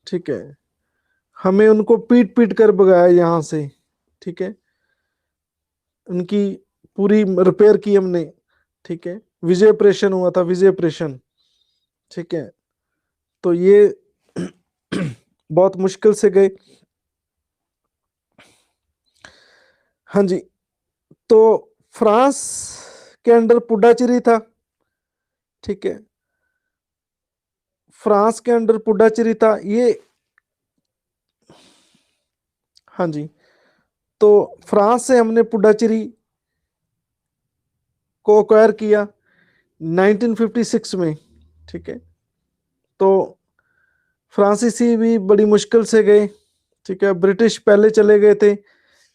ठीक है, हमें उनको पीट पीट कर भगाया यहाँ से, ठीक है, उनकी पूरी रिपेयर की हमने, ठीक है, विजय ऑपरेशन हुआ था, विजय ऑपरेशन, ठीक है। तो ये बहुत मुश्किल से गए। हाँ जी। तो फ्रांस के अंडर पुडाचेरी था, ठीक है, फ्रांस के अंडर पुडाचेरी था ये। हाँ जी। तो फ्रांस से हमने पुडाचेरी को एक्वायर किया 1956 में, ठीक है। तो फ्रांसीसी भी बड़ी मुश्किल से गए, ठीक है, ब्रिटिश पहले चले गए थे,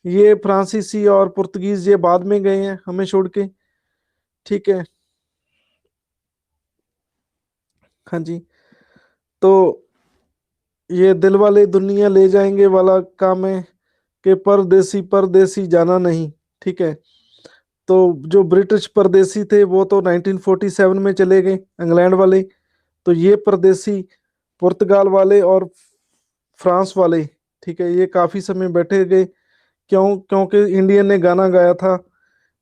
ये फ्रांसीसी और पुर्तगीज ये बाद में गए हैं हमें छोड़ के, ठीक है। हाँ जी। तो ये दिल वाले दुनिया ले जाएंगे वाला काम है कि परदेसी परदेसी जाना नहीं, ठीक है। तो जो ब्रिटिश परदेसी थे वो तो 1947 में चले गए, इंग्लैंड वाले। तो ये परदेसी पुर्तगाल वाले और फ्रांस वाले, ठीक है, ये काफी समय बैठे गए। क्यों? क्योंकि इंडियन ने गाना गाया था,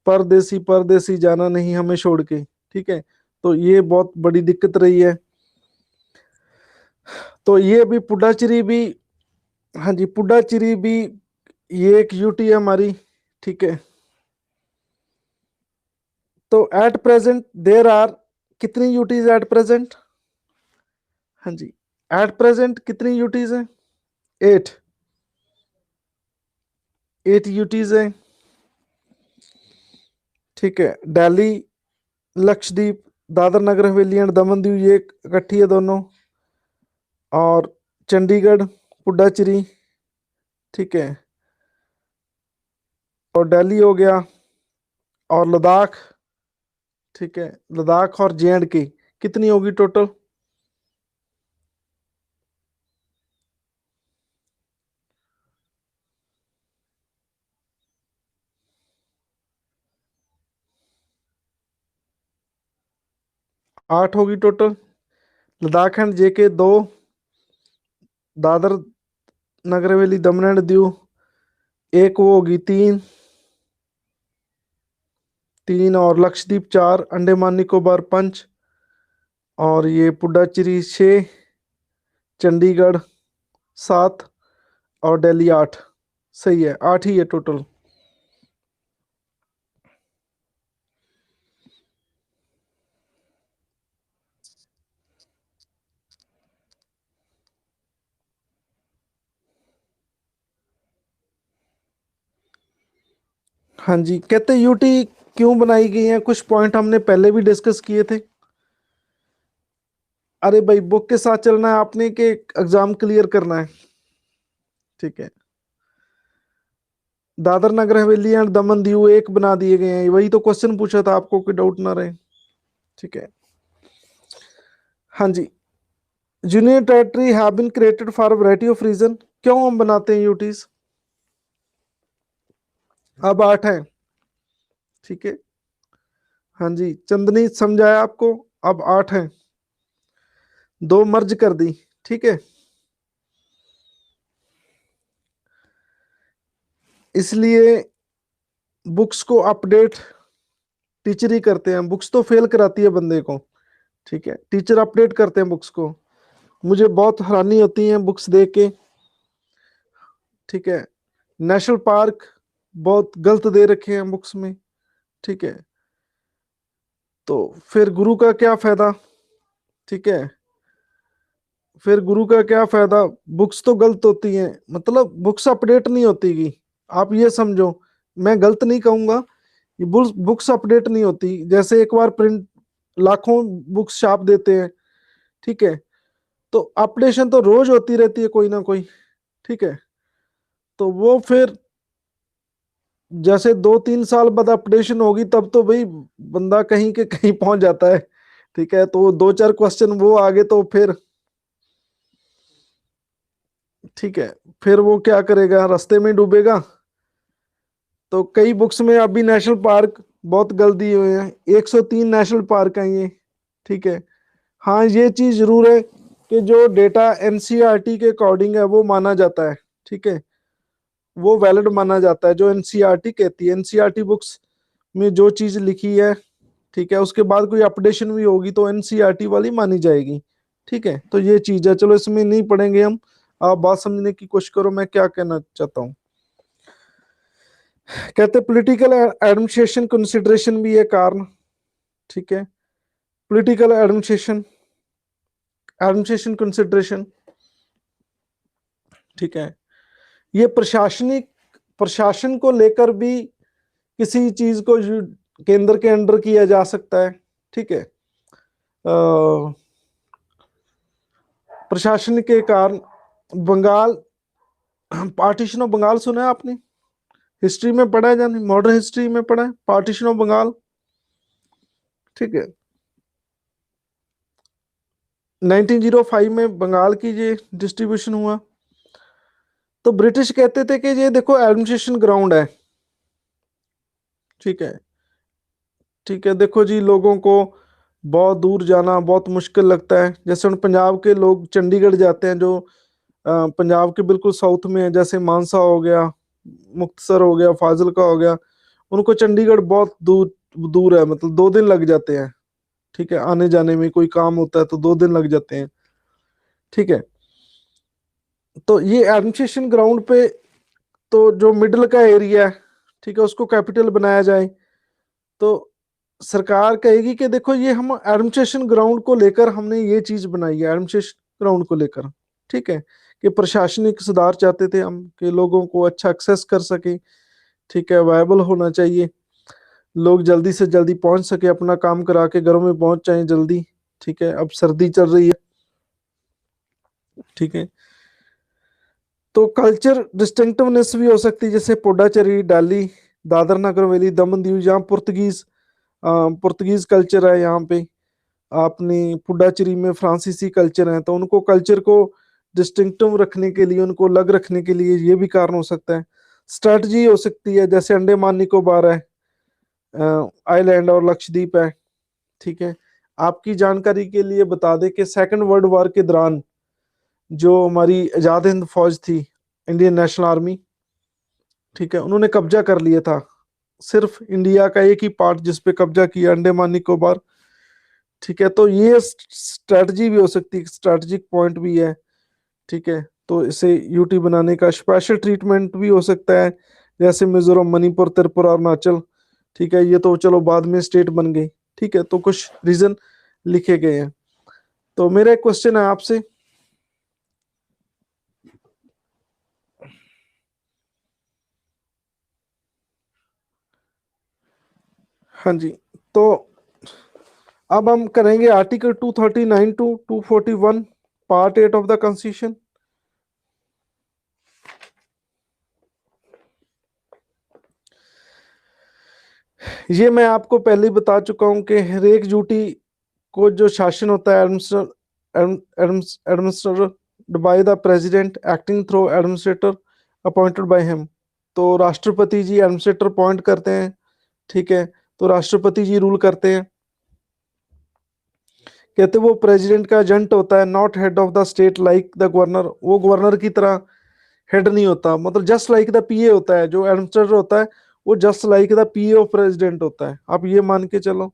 परदेसी परदेसी जाना नहीं हमें छोड़ के, ठीक है। तो ये बहुत बड़ी दिक्कत रही है। तो ये भी पुडुचेरी भी, हाँ जी, पुडुचेरी भी ये एक यूटी है हमारी, ठीक है। तो एट प्रेजेंट देर आर, कितनी यूटीज एट प्रेजेंट? हाँ जी, एट प्रेजेंट कितनी यूटीज हैं? 8, 8 यूटीज हैं, ठीक है। दिल्ली, लक्षद्वीप, दादर नगर हवेली एंड दमन दीव ये इकट्ठी है दोनों, और चंडीगढ़, पुडुचेरी, ठीक है, और दिल्ली हो गया, और लद्दाख, ठीक है, लद्दाख और जे एंड के, कितनी होगी टोटल? आठ होगी टोटल। लद्दाख एंड जे के 2, दादर नगर हवेली दमन एंड दीव एक, वो होगी 3, 3, और लक्षद्वीप 4, अंडमान निकोबार 5, और ये पुडुचेरी 6, चंडीगढ़ 7, और दिल्ली 8। सही है, 8 ही है टोटल। हाँ जी, कहते यूटी क्यों बनाई गई है, कुछ पॉइंट हमने पहले भी डिस्कस किए थे। अरे भाई, बुक के साथ चलना है आपने कि एग्जाम क्लियर करना है, ठीक है। दादर नगर हवेली एंड दमन दीव एक बना दिए गए हैं, वही तो क्वेश्चन पूछा था आपको, कोई डाउट ना रहे, ठीक है। हाँ जी। Union territory have been created for variety of reason. क्यों हम बनाते हैं यूटीज? अब 8 है, ठीक है। हाँ जी, चंदनी समझाया आपको, अब 8 है, 2 मर्ज कर दी, ठीक है। इसलिए बुक्स को अपडेट टीचर ही करते हैं, बुक्स तो फेल कराती है बंदे को, ठीक है, टीचर अपडेट करते हैं बुक्स को। मुझे बहुत हैरानी होती है बुक्स देख के, ठीक है। नेशनल पार्क बहुत गलत दे रखे हैं बुक्स में, ठीक है। तो फिर गुरु का क्या फायदा, ठीक है, फिर गुरु का क्या फायदा? बुक्स तो गलत होती हैं, मतलब बुक्स अपडेट नहीं होती की, आप ये समझो। मैं गलत नहीं कहूंगा, ये बुक्स अपडेट नहीं होती। जैसे एक बार प्रिंट लाखों बुक्स छाप देते हैं, ठीक है। तो अपडेशन तो रोज होती रहती है कोई ना कोई, ठीक है। तो वो फिर जैसे 2-3 साल बाद अपडेशन होगी तब तो भाई बंदा कहीं के कहीं पहुंच जाता है, ठीक है। तो 2-4 क्वेश्चन वो आगे तो फिर ठीक है, फिर वो क्या करेगा, रास्ते में डूबेगा। तो कई बुक्स में अभी नेशनल पार्क बहुत गल दिए हुए हैं, 103 नेशनल पार्क हैं ये, ठीक है। हाँ ये चीज जरूर है कि जो डेटा एनसीईआरटी के अकॉर्डिंग है वो माना जाता है, ठीक है, वो वैलिड माना जाता है। जो एनसीईआरटी कहती है, एनसीईआरटी बुक्स में जो चीज लिखी है, ठीक है, उसके बाद कोई अपडेशन भी होगी तो एनसीईआरटी वाली मानी जाएगी, ठीक है। तो ये चीज है, चलो इसमें नहीं पढ़ेंगे हम, आप बात समझने की कोशिश करो मैं क्या कहना चाहता हूँ। कहते पॉलिटिकल एडमिनिस्ट्रेशन कंसिडरेशन भी है कारण, ठीक है। पॉलिटिकल एडमिनिस्ट्रेशन, एडमिनिस्ट्रेशन कंसिडरेशन, ठीक है। ये प्रशासनिक, प्रशासन को लेकर भी किसी चीज को केंद्र के अंडर किया जा सकता है, ठीक है। प्रशासन के कारण बंगाल, पार्टीशन ऑफ बंगाल सुना है आपने, हिस्ट्री में पढ़ा है जाने, मॉडर्न हिस्ट्री में पढ़ा है पार्टीशन ऑफ बंगाल, ठीक है। 1905 में बंगाल की ये डिस्ट्रीब्यूशन हुआ। तो ब्रिटिश कहते थे कि ये देखो एडमिनिस्ट्रेशन ग्राउंड है, ठीक है, ठीक है। देखो जी लोगों को बहुत दूर जाना बहुत मुश्किल लगता है, जैसे उन पंजाब के लोग चंडीगढ़ जाते हैं जो पंजाब के बिल्कुल साउथ में है, जैसे मानसा हो गया, मुक्तसर हो गया, फाजिलका हो गया, उनको चंडीगढ़ बहुत दूर दूर है, मतलब 2 दिन लग जाते हैं, ठीक है। आने जाने में कोई काम होता है तो 2 दिन लग जाते हैं, ठीक है। तो ये एडमिनिस्ट्रेशन ग्राउंड पे, तो जो मिडिल का एरिया है, ठीक है, उसको कैपिटल बनाया जाए। तो सरकार कहेगी कि देखो ये हम एडमिनिस्ट्रेशन ग्राउंड को लेकर हमने ये चीज बनाई है, एडमिनिस्ट्रेशन ग्राउंड को लेकर, ठीक है, कि प्रशासनिक सुधार चाहते थे हम कि लोगों को अच्छा एक्सेस कर सके, ठीक है, वायबल होना चाहिए, लोग जल्दी से जल्दी पहुंच सके, अपना काम करा के घरों में पहुंच जाए जल्दी, ठीक है। अब सर्दी चल रही है, ठीक है। तो कल्चर डिस्टिंक्टिवनेस भी हो सकती है, जैसे पोडाचेरी, डाली, दादर नगर हवेली, दमन दीव, जहाँ पुर्तगीज पुर्तगीज कल्चर है, यहाँ पे आपने पुडाचेरी में फ्रांसीसी कल्चर है, तो उनको कल्चर को डिस्टिंक्टिव रखने के लिए, उनको अलग रखने के लिए ये भी कारण हो सकता है। स्ट्रेटजी हो सकती है, जैसे अंडमान निकोबार है, आइलैंड और लक्षद्वीप है, ठीक है। आपकी जानकारी के लिए बता दें कि सेकंड वर्ल्ड वॉर के दौरान जो हमारी आजाद हिंद फौज थी, इंडियन नेशनल आर्मी, ठीक है, उन्होंने कब्जा कर लिया था, सिर्फ इंडिया का एक ही पार्ट जिस पे कब्जा किया, अंडमान निकोबार, ठीक है। तो ये स्ट्रेटजी भी हो सकती है, स्ट्रेटजिक पॉइंट भी है, ठीक है। तो इसे यूटी बनाने का स्पेशल ट्रीटमेंट भी हो सकता है, जैसे मिजोरम, मणिपुर, त्रिपुरा, अरुणाचल, ठीक है। ये तो चलो बाद में स्टेट बन गई, ठीक है। तो कुछ रीजन लिखे गए हैं। तो मेरा एक क्वेश्चन है आपसे, हाँ जी। तो अब हम करेंगे article 239 to 241 part 8 of the constitution. ये मैं आपको पहले ही बता चुका हूं कि हर एक ड्यूटी को जो शासन होता है, administrated by the president acting through administrator appointed by him. तो राष्ट्रपति जी एडमिनिस्ट्रेटर अपॉइंट करते हैं, ठीक है। तो राष्ट्रपति जी रूल करते हैं, कहते वो प्रेसिडेंट का एजेंट होता है, not head of the state like the governor, वो गवर्नर की तरह हेड नहीं होता, मतलब जस्ट लाइक द पीए होता है, जो एडमिनिस्ट्रेटर होता है वो just like the PA of president होता है, आप ये मान के चलो,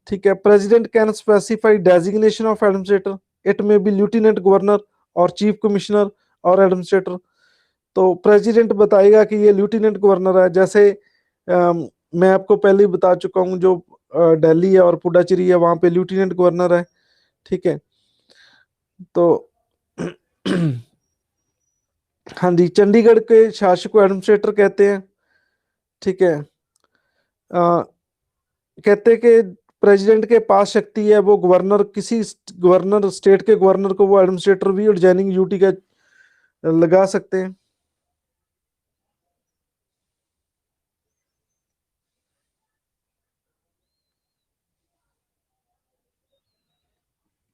ठीक है। President can specify designation of administrator, it में बी लेफ्टिनेंट गवर्नर और चीफ कमिश्नर और एडमिनिस्ट्रेटर। तो प्रेसिडेंट बताएगा कि ये लेफ्टिनेंट गवर्नर है, जैसे मैं आपको पहले ही बता चुका हूँ, जो दिल्ली है और पुडुचेरी है वहां पे लेफ्टिनेंट गवर्नर है, ठीक है। तो हाँ जी, चंडीगढ़ के शासक को एडमिनिस्ट्रेटर कहते हैं, ठीक है। कहते हैं कि प्रेसिडेंट के पास शक्ति है, वो गवर्नर गवर्नर स्टेट के गवर्नर को वो एडमिनिस्ट्रेटर भी और ज्वाइनिंग ड्यूटी का लगा सकते हैं।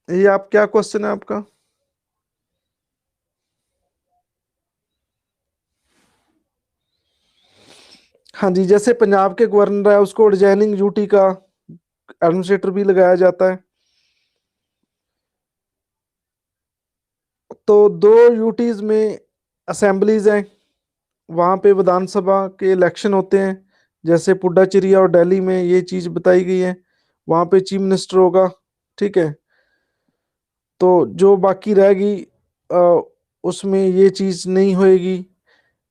ये आप क्या क्वेश्चन है आपका? हाँ जी, जैसे पंजाब के गवर्नर है उसको ज्वाइनिंग ड्यूटी का एडमिनिस्ट्रेटर भी लगाया जाता है। तो दो यूटीज में असेंबलीज हैं, वहां पे विधानसभा के इलेक्शन होते हैं, जैसे पुडुचेरी और दिल्ली में ये चीज बताई गई है। वहां पे चीफ मिनिस्टर होगा, ठीक है। तो जो बाकी रहेगी उसमें ये चीज नहीं होएगी,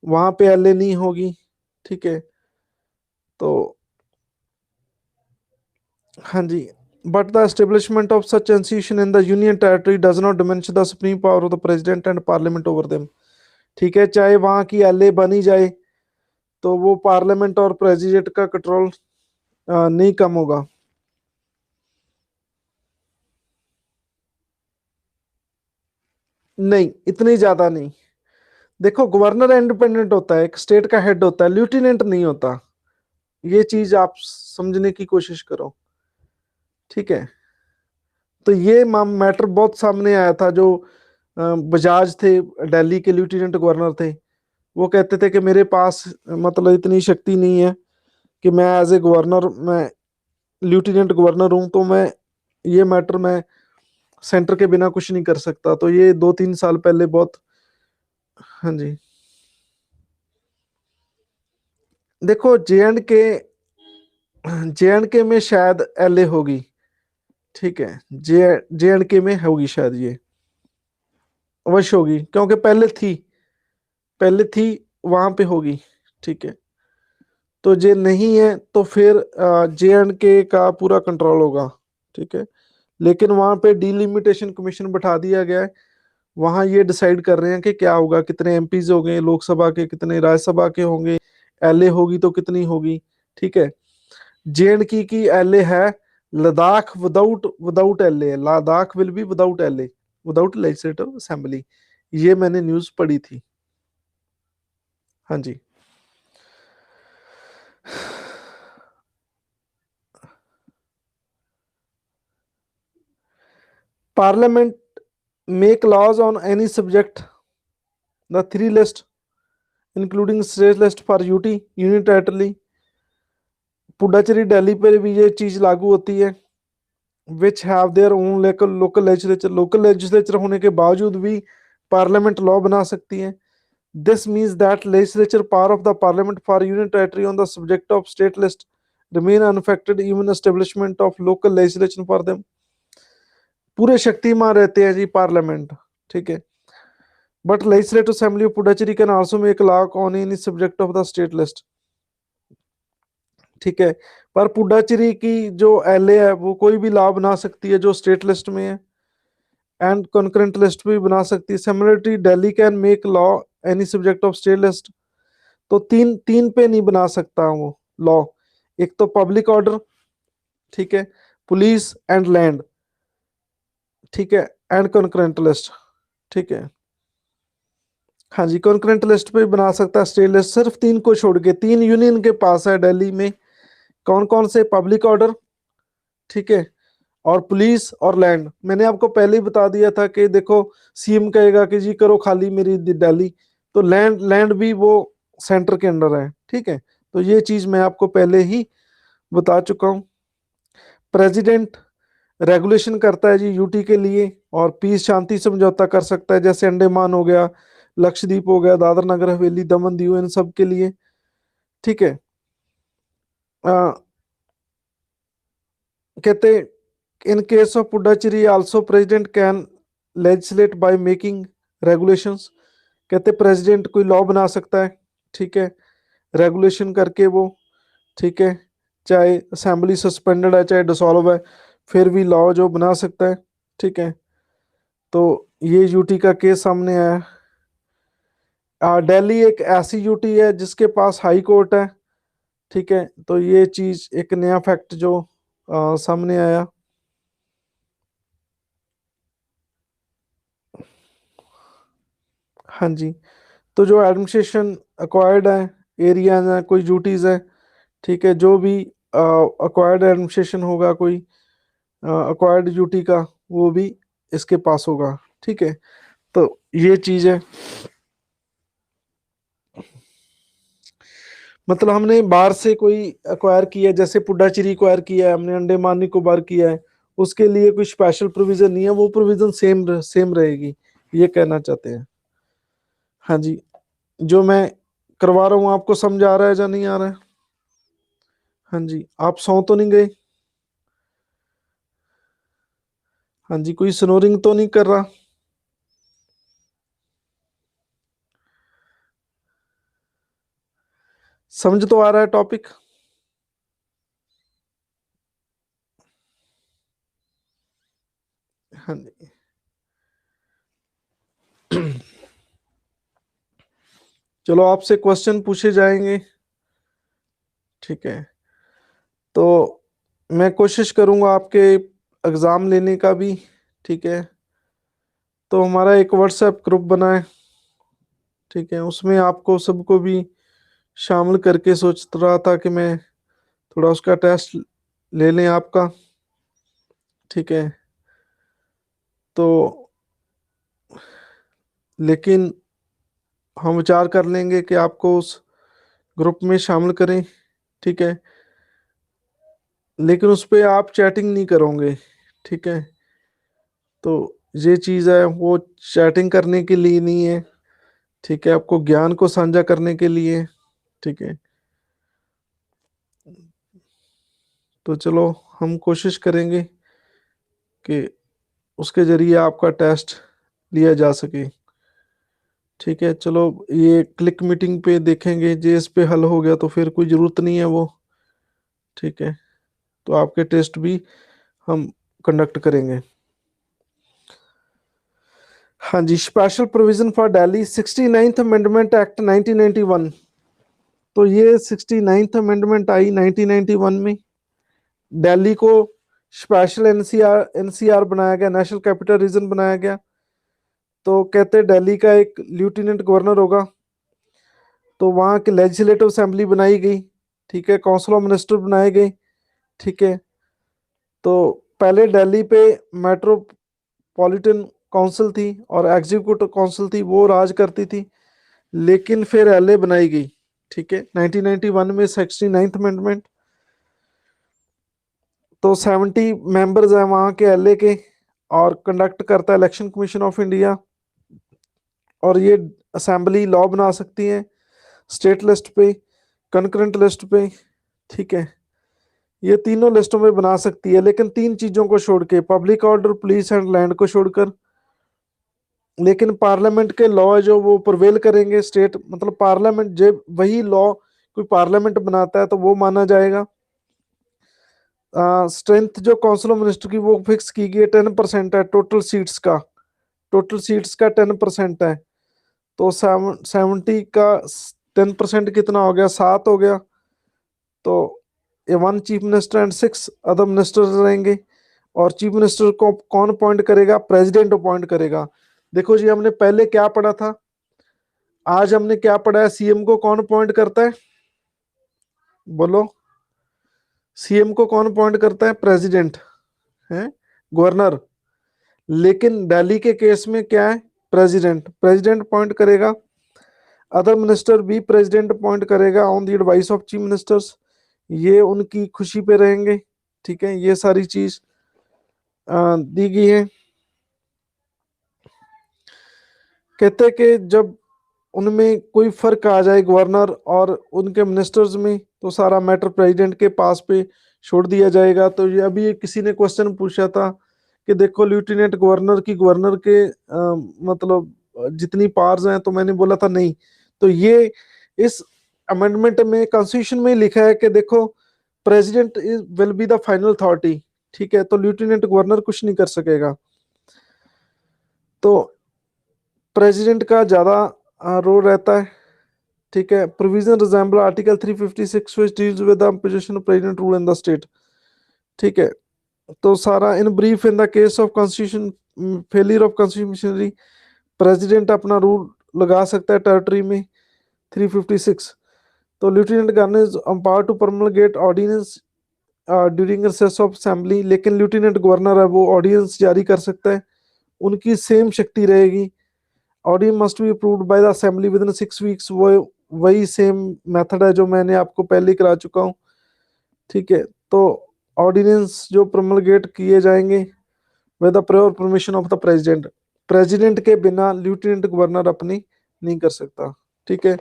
वहां पे एलए नहीं होगी, ठीक है। तो हाँ जी, but the establishment of such institution in the union territory does not diminish the supreme power of the president and parliament over them. ठीक है, चाहे वहां की एलए बनी जाए तो वो पार्लियामेंट और प्रेसिडेंट का कंट्रोल नहीं कम होगा। नहीं, इतनी ज्यादा नहीं। देखो, गवर्नर इंडिपेंडेंट होता है, एक स्टेट का हेड होता है, लेफ्टिनेंट नहीं होता। ये चीज आप समझने की कोशिश करो, ठीक है। तो ये मैटर बहुत सामने आया था, जो बजाज थे, दिल्ली के लेफ्टिनेंट गवर्नर थे। वो कहते थे कि मेरे पास मतलब इतनी शक्ति नहीं है कि मैं एज ए गवर्नर, मैं लेफ्टिनेंट गवर्नर हूं, तो मैं ये मैटर मैं सेंटर के बिना कुछ नहीं कर सकता। तो ये 2-3 साल पहले बहुत। हाँ जी, देखो जे एंड के में शायद एलए होगी, ठीक है। जे एंड के में होगी शायद, ये अवश्य होगी, क्योंकि पहले थी वहां पे होगी, ठीक है। तो जे नहीं है तो फिर जे एंड के का पूरा कंट्रोल होगा, ठीक है। लेकिन वहां पे डिलिमिटेशन कमीशन बैठा दिया गया है, वहां ये डिसाइड कर रहे हैं कि क्या होगा, कितने एमपीज होंगे लोकसभा के, कितने राज्यसभा के होंगे, एलए होगी तो कितनी होगी, ठीक है। जे एंड की एलए है Ladakh, without without LA, Ladakh will be without LA, without legislative assembly. ये मैंने न्यूज पढ़ी थी। हाँ जी। Parliament make laws on any subject, the three list including state list for union territory. Puducherry Delhi पर भी ये चीज लागू होती है। Which have their own local legislature होने के बावजूद भी पार्लियामेंट लॉ बना सकती है। This means that legislature power of the parliament for union territory on the subject of state list remain unaffected even establishment of local legislation for them. पूरे शक्तिमान रहते हैं जी पार्लियामेंट, ठीक है। But legislative assembly of Puducherry can also make law on any subject of the state list, ठीक है। पर पुडुचेरी की जो एलए है वो कोई भी लॉ बना सकती है जो स्टेट लिस्ट में है, एंड कॉन्करेंट लिस्ट भी बना सकती है। Similarly Delhi can make law any subject of state list. तो तीन तीन पे नहीं बना सकता वो लॉ, एक तो पब्लिक ऑर्डर, ठीक है, पुलिस एंड लैंड, ठीक है, एंड कॉन्करेंट लिस्ट, ठीक है। हाँ जी, कॉन्करेंट लिस्ट पे बना सकता है स्टेट लिस्ट, सिर्फ तीन को छोड़ के। तीन यूनियन के पास है दिल्ली में, कौन कौन से? पब्लिक ऑर्डर, ठीक है, और पुलिस और लैंड। मैंने आपको पहले ही बता दिया था कि देखो, सीएम कहेगा कि जी करो खाली मेरी दिल्ली, तो लैंड लैंड भी वो सेंटर के अंडर है, ठीक है। तो ये चीज मैं आपको पहले ही बता चुका हूँ। प्रेसिडेंट रेगुलेशन करता है जी यूटी के लिए, और पीस शांति समझौता कर सकता है, जैसे अंडमान हो गया, लक्षद्वीप हो गया, दादर नगर हवेली, दमन दीव, इन सब के लिए, ठीक है। कहते in case of Puducherry also president can legislate by making regulations. कहते प्रेसिडेंट कोई लॉ बना सकता है, ठीक है, रेगुलेशन करके वो, ठीक है। चाहे असेंबली सस्पेंडेड है, चाहे डिसॉल्व है, फिर भी लॉ जो बना सकता है, ठीक है। तो ये यूटी का केस सामने आया। दिल्ली एक ऐसी यूटी है जिसके पास हाई कोर्ट है, ठीक है। तो ये चीज एक नया फैक्ट जो सामने आया। हाँ जी, तो जो एडमिनिस्ट्रेशन अक्वायर्ड है, एरियाज हैं, कोई ड्यूटीज है, ठीक है, जो भी अक्वायर्ड एडमिनिस्ट्रेशन होगा, कोई अक्वायर्ड ड्यूटी का, वो भी इसके पास होगा। ठीक है, तो ये चीज है। मतलब हमने बाहर से कोई अक्वायर किया है, जैसे पुडुचेरी अक्वायर किया है हमने, अंडमान निकोबार किया है, उसके लिए कोई स्पेशल प्रोविजन नहीं है, वो प्रोविजन सेम रहेगी, ये कहना चाहते हैं। हाँ जी, जो मैं करवा रहा हूँ आपको समझ आ रहा है या नहीं आ रहा है? हाँ जी, आप सौ तो नहीं गए? हाँ जी, कोई स्नोरिंग तो नहीं कर रहा? समझ तो आ रहा है टॉपिक? हाँ जी। चलो आपसे क्वेश्चन पूछे जाएंगे, ठीक है, तो मैं कोशिश करूंगा आपके एग्जाम लेने का भी, ठीक है। तो हमारा एक व्हाट्सएप ग्रुप बना है, ठीक है, उसमें आपको सबको भी शामिल करके सोच रहा था कि मैं थोड़ा उसका टेस्ट ले लें आपका, ठीक है। तो लेकिन हम विचार कर लेंगे कि आपको उस ग्रुप में शामिल करें, ठीक है, लेकिन उस पर आप चैटिंग नहीं करोगे, ठीक है। तो ये चीज़ है, वो चैटिंग करने के लिए नहीं है, ठीक है, आपको ज्ञान को साझा करने के लिए, ठीक है। तो चलो हम कोशिश करेंगे कि उसके जरिए आपका टेस्ट लिया जा सके, ठीक है। चलो ये क्लिक मीटिंग पे देखेंगे, जे इस पे हल हो गया तो फिर कोई ज़रूरत नहीं है वो, ठीक है। तो आपके टेस्ट भी हम कंडक्ट करेंगे। हाँ जी, special provision for Delhi 69th amendment act 1991। तो ये 69th अमेंडमेंट आई 1991 में, दिल्ली को स्पेशल एनसीआर बनाया गया, नेशनल कैपिटल रीजन बनाया गया। तो कहते हैं दिल्ली का एक लेफ्टिनेंट गवर्नर होगा, तो वहाँ की लेजिस्लेटिव असेंबली बनाई गई, ठीक है, काउंसिल ऑफ मिनिस्टर बनाए गए, ठीक है। तो पहले दिल्ली पे मेट्रोपॉलिटन काउंसिल थी और एग्जीक्यूटिव काउंसिल थी, वो राज करती थी, लेकिन फिर एलए बनाई गई, ठीक है, 1991 में 69th अमेंडमेंट। तो 70 मेंबर्स हैं वहाँ के एलए के, और कंडक्ट करता है इलेक्शन कमीशन ऑफ इंडिया। और ये असेंबली लॉ बना सकती है स्टेट लिस्ट पे, कंकरेंट लिस्ट पे, ठीक है, ये तीनों लिस्टों में बना सकती है, लेकिन तीन चीजों को छोड़ के, public order, police and land को छोड़कर। लेकिन पार्लियामेंट के लॉ जो वो प्रिवेल करेंगे, स्टेट मतलब पार्लियामेंट जब वही लॉ कोई पार्लियामेंट बनाता है तो वो माना जाएगा। स्ट्रेंथ जो काउंसिल ऑफ मिनिस्टर की वो फिक्स की गई है, 10% है टोटल सीट्स का, टोटल सीट्स का 10% है। तो 70 का 10% कितना हो गया? 7 हो गया। तो ये 1 chief minister and 6 other ministers रहेंगे। और चीफ मिनिस्टर को कौन अपॉइंट करेगा? प्रेसिडेंट अपॉइंट करेगा। देखो जी, हमने पहले क्या पढ़ा था, आज हमने क्या पढ़ा है, सीएम को कौन अपॉइंट करता है? बोलो, सीएम को कौन अपॉइंट करता है? प्रेसिडेंट है, गवर्नर। लेकिन दिल्ली के केस में क्या है? प्रेसिडेंट, प्रेसिडेंट अपॉइंट करेगा। अदर मिनिस्टर भी प्रेसिडेंट अपॉइंट करेगा on the advice of chief ministers, ये उनकी खुशी पे रहेंगे, ठीक है। ये सारी चीज दी गई है। कहते हैं कि जब उनमें कोई फर्क आ जाए गवर्नर और उनके मिनिस्टर्स में, तो सारा मैटर प्रेसिडेंट के पास पे छोड़ दिया जाएगा। तो ये अभी किसी ने क्वेश्चन पूछा था कि देखो लेफ्टिनेंट गवर्नर की, गवर्नर के मतलब जितनी पावर्स हैं, तो मैंने बोला था नहीं। तो ये इस अमेंडमेंट में, कॉन्स्टिट्यूशन में लिखा है कि देखो president is will be the final authority, ठीक है, तो लेफ्टिनेंट गवर्नर कुछ नहीं कर सकेगा। तो प्रेसिडेंट का ज्यादा रोल रहता है, ठीक है। Provision resemble article 356 which deals with the position of president rule in the state. ठीक है। तो सारा in brief, in the case of constitution failure of constitutionary, president अपना रूल लगा सकता है टेरिटरी में 356। तो lieutenant governor is empower to promulgate ordinance during recess of assembly, लेकिन लेफ्टिनेंट गवर्नर है वो ऑर्डिनेंस जारी कर सकता है, उनकी सेम शक्ति रहेगी। Ordinance must be approved by the assembly within 6 weeks, वो वही सेम मेथड है जो मैंने आपको पहले करा चुका हूँ। ठीक है। तो ऑर्डिनेंस जो प्रमलगेट किए जाएंगे with the prior permission of the president, president के बिना लेफ्टिनेंट गवर्नर अपनी नहीं कर सकता। ठीक है।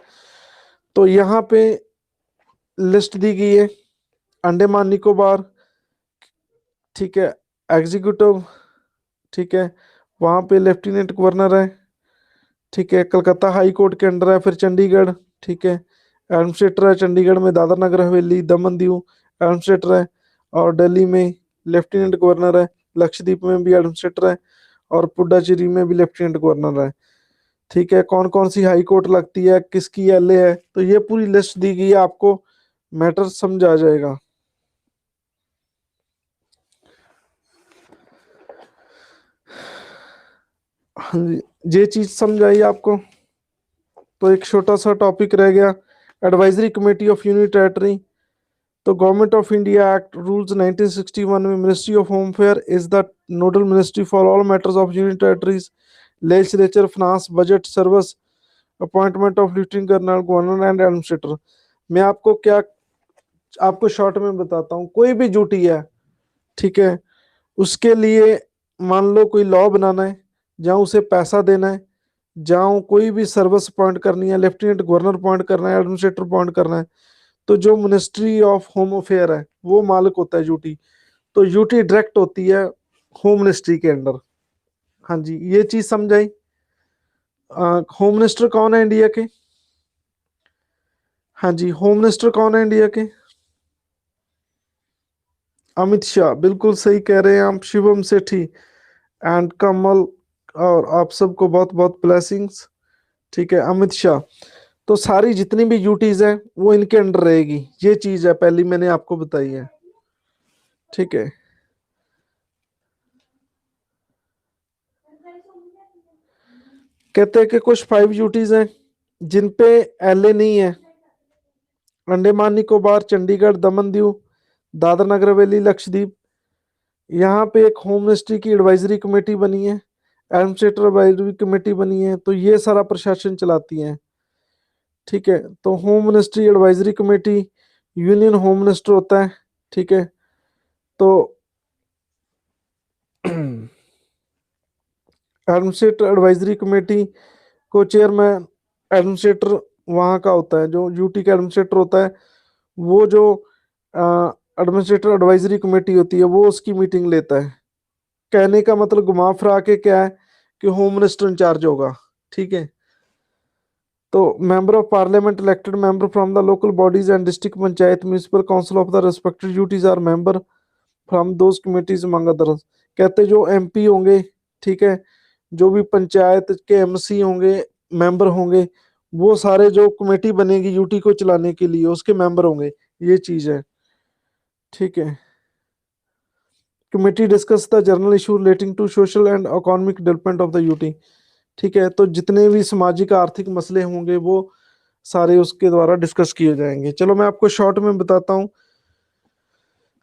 तो यहाँ पे लिस्ट दी गई है, अंडमान निकोबार, ठीक है, एग्जीक्यूटिव, ठीक है, वहाँ पे लेफ्टिनेंट गवर्नर है। ठीक है। कलकत्ता हाई कोर्ट के अंडर है। फिर चंडीगढ़, ठीक है, एडमिनिस्ट्रेटर है चंडीगढ़ में, दादरा नगर हवेली, दमन दीव एडमिनिस्ट्रेटर है, और दिल्ली में लेफ्टिनेंट गवर्नर है, लक्षद्वीप में भी एडमिनिस्ट्रेटर है, और पुडुचेरी में भी लेफ्टिनेंट गवर्नर है। ठीक है। कौन कौन सी हाई कोर्ट लगती है, किसकी एलए है, तो ये पूरी लिस्ट दी गई है, आपको मैटर समझ आ जाएगा। हाँ जी, ये चीज समझ आई आपको। तो एक छोटा सा टॉपिक रह गया, advisory committee of union territory. तो government of India act rules 1961 में ministry of home affair is the nodal ministry for all matters of union territories, legislature, finance, budget, service, appointment of lieutenant governor, governor and administrator. मैं आपको क्या, आपको short में बताता हूँ। कोई भी ड्यूटी है, ठीक है, उसके लिए मान लो कोई लॉ बनाना है, जहाँ उसे पैसा देना है, जहाँ कोई भी सर्विस अपॉइंट करनी है, लेफ्टिनेंट गवर्नर अपॉइंट करना है, एडमिनिस्ट्रेटर अपॉइंट करना है, तो जो मिनिस्ट्री ऑफ होम अफेयर है वो मालिक होता है यूटी। तो यूटी डायरेक्ट होती है होम मिनिस्ट्री के अंडर। हाँ जी, ये चीज समझाई। होम मिनिस्टर कौन है इंडिया के? हाँ जी, होम मिनिस्टर कौन है इंडिया के? अमित शाह, बिल्कुल सही कह रहे हैं आप। शिवम सेठी एंड कमल, और आप सबको बहुत बहुत ब्लेसिंग्स। ठीक है, अमित शाह। तो सारी जितनी भी ड्यूटीज है वो इनके अंडर रहेगी, ये चीज है पहली मैंने आपको बताई है। ठीक है। कहते हैं कि कुछ 5 ड्यूटीज हैं जिन पे एलए नहीं है, अंडमान निकोबार, चंडीगढ़, दमन दीव, दादरा नगर हवेली, लक्षद्वीप। यहाँ पे एक होम मिनिस्ट्री की एडवाइजरी कमेटी बनी है, एडमिनिस्ट्रेटर एडवाइजरी कमेटी बनी है, तो ये सारा प्रशासन चलाती है। ठीक है। तो home ministry advisory committee, union home minister होता है। ठीक है। तो एडमिनिस्ट्रेटर एडवाइजरी कमेटी को चेयरमैन एडमिनिस्ट्रेटर वहाँ का होता है, जो यूटी का एडमिनिस्ट्रेटर होता है, वो जो एडमिनिस्ट्रेटर एडवाइजरी कमेटी होती है वो उसकी मीटिंग लेता है। कहने का मतलब घुमा फिरा के क्या है कि होम मिनिस्टर इंचार्ज होगा। ठीक है। तो member of parliament elected member from the local bodies and district panchayat municipal council of the respective duties are member from those committees among others. कहते जो एमपी होंगे, ठीक है, जो भी पंचायत के एमसी होंगे, मेंबर होंगे, वो सारे जो कमेटी बनेगी यूटी को चलाने के लिए उसके मेंबर होंगे, ये चीज है। ठीक है। Committee discuss the general issue relating to social and economic development of the UT. ठीक है। तो जितने भी सामाजिक आर्थिक मसले होंगे वो सारे उसके द्वारा डिस्कस किए जाएंगे। चलो मैं आपको शॉर्ट में बताता हूँ।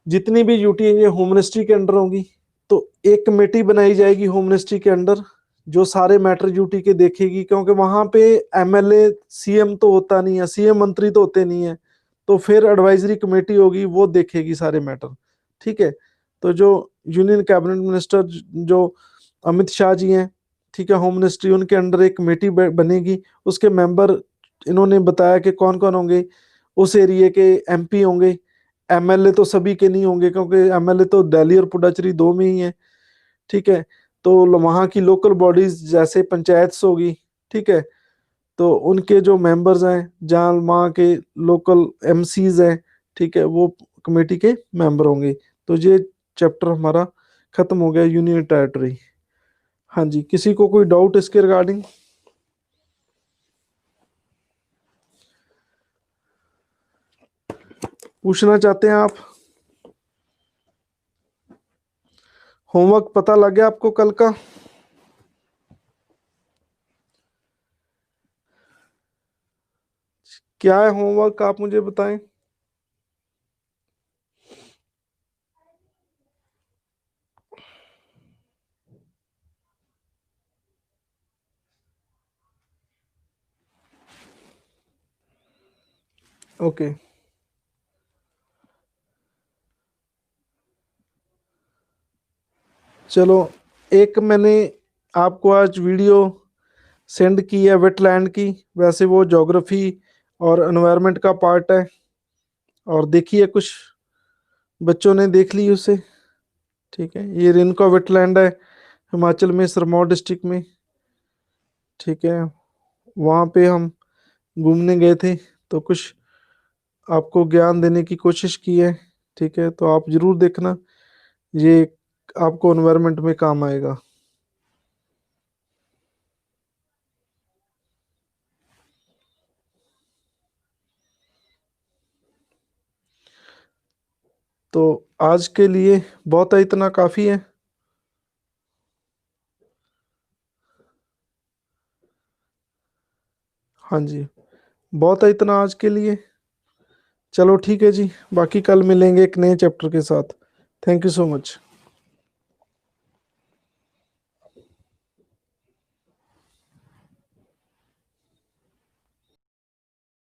जितनी भी यूटी ये होम मिनिस्ट्री के अंडर होंगी, तो एक कमेटी बनाई जाएगी होम मिनिस्ट्री के अंडर जो सारे मैटर यूटी के देखेगी, क्योंकि वहां पे एमएलए सीएम तो होता नहीं है, सीएम मंत्री तो होते नहीं है, तो फिर एडवाइजरी कमेटी होगी वो देखेगी सारे मैटर। ठीक है। तो जो यूनियन कैबिनेट मिनिस्टर जो अमित शाह जी हैं, ठीक है, होम मिनिस्ट्री, उनके अंडर एक कमेटी बनेगी, उसके मेंबर इन्होंने बताया कि कौन कौन होंगे। उस एरिया के एमपी होंगे, एमएलए तो सभी के नहीं होंगे क्योंकि एमएलए तो दिल्ली और पुडुचेरी दो में ही है। ठीक है। तो वहाँ की लोकल बॉडीज जैसे पंचायत होगी, ठीक है, तो उनके जो मेंबर्स हैं, जहाँ वहाँ के लोकल एमसीज हैं, ठीक है, वो कमेटी के मेंबर होंगे। तो ये चैप्टर हमारा खत्म हो गया, यूनियन टेरिटरी। हाँ जी, किसी को कोई डाउट इसके रिगार्डिंग? पूछना चाहते हैं आप? होमवर्क पता लग गया आपको कल का? क्या है होमवर्क, आप मुझे बताएं। ओके, चलो, एक मैंने आपको आज वीडियो सेंड की है वेटलैंड की। वैसे वो ज्योग्राफी और एनवायरनमेंट का पार्ट है, और देखिए कुछ बच्चों ने देख ली उसे। ठीक है, ये रेणुका वेटलैंड है हिमाचल में, सिरमौर डिस्ट्रिक्ट में। ठीक है, वहाँ पे हम घूमने गए थे, तो कुछ आपको ज्ञान देने की कोशिश की है। ठीक है, तो आप जरूर देखना, ये आपको एनवायरनमेंट में काम आएगा। तो आज के लिए बहुत है, इतना काफ़ी है। हाँ जी, बहुत है इतना आज के लिए। चलो ठीक है जी, बाकी कल मिलेंगे एक नए चैप्टर के साथ। Thank you so much.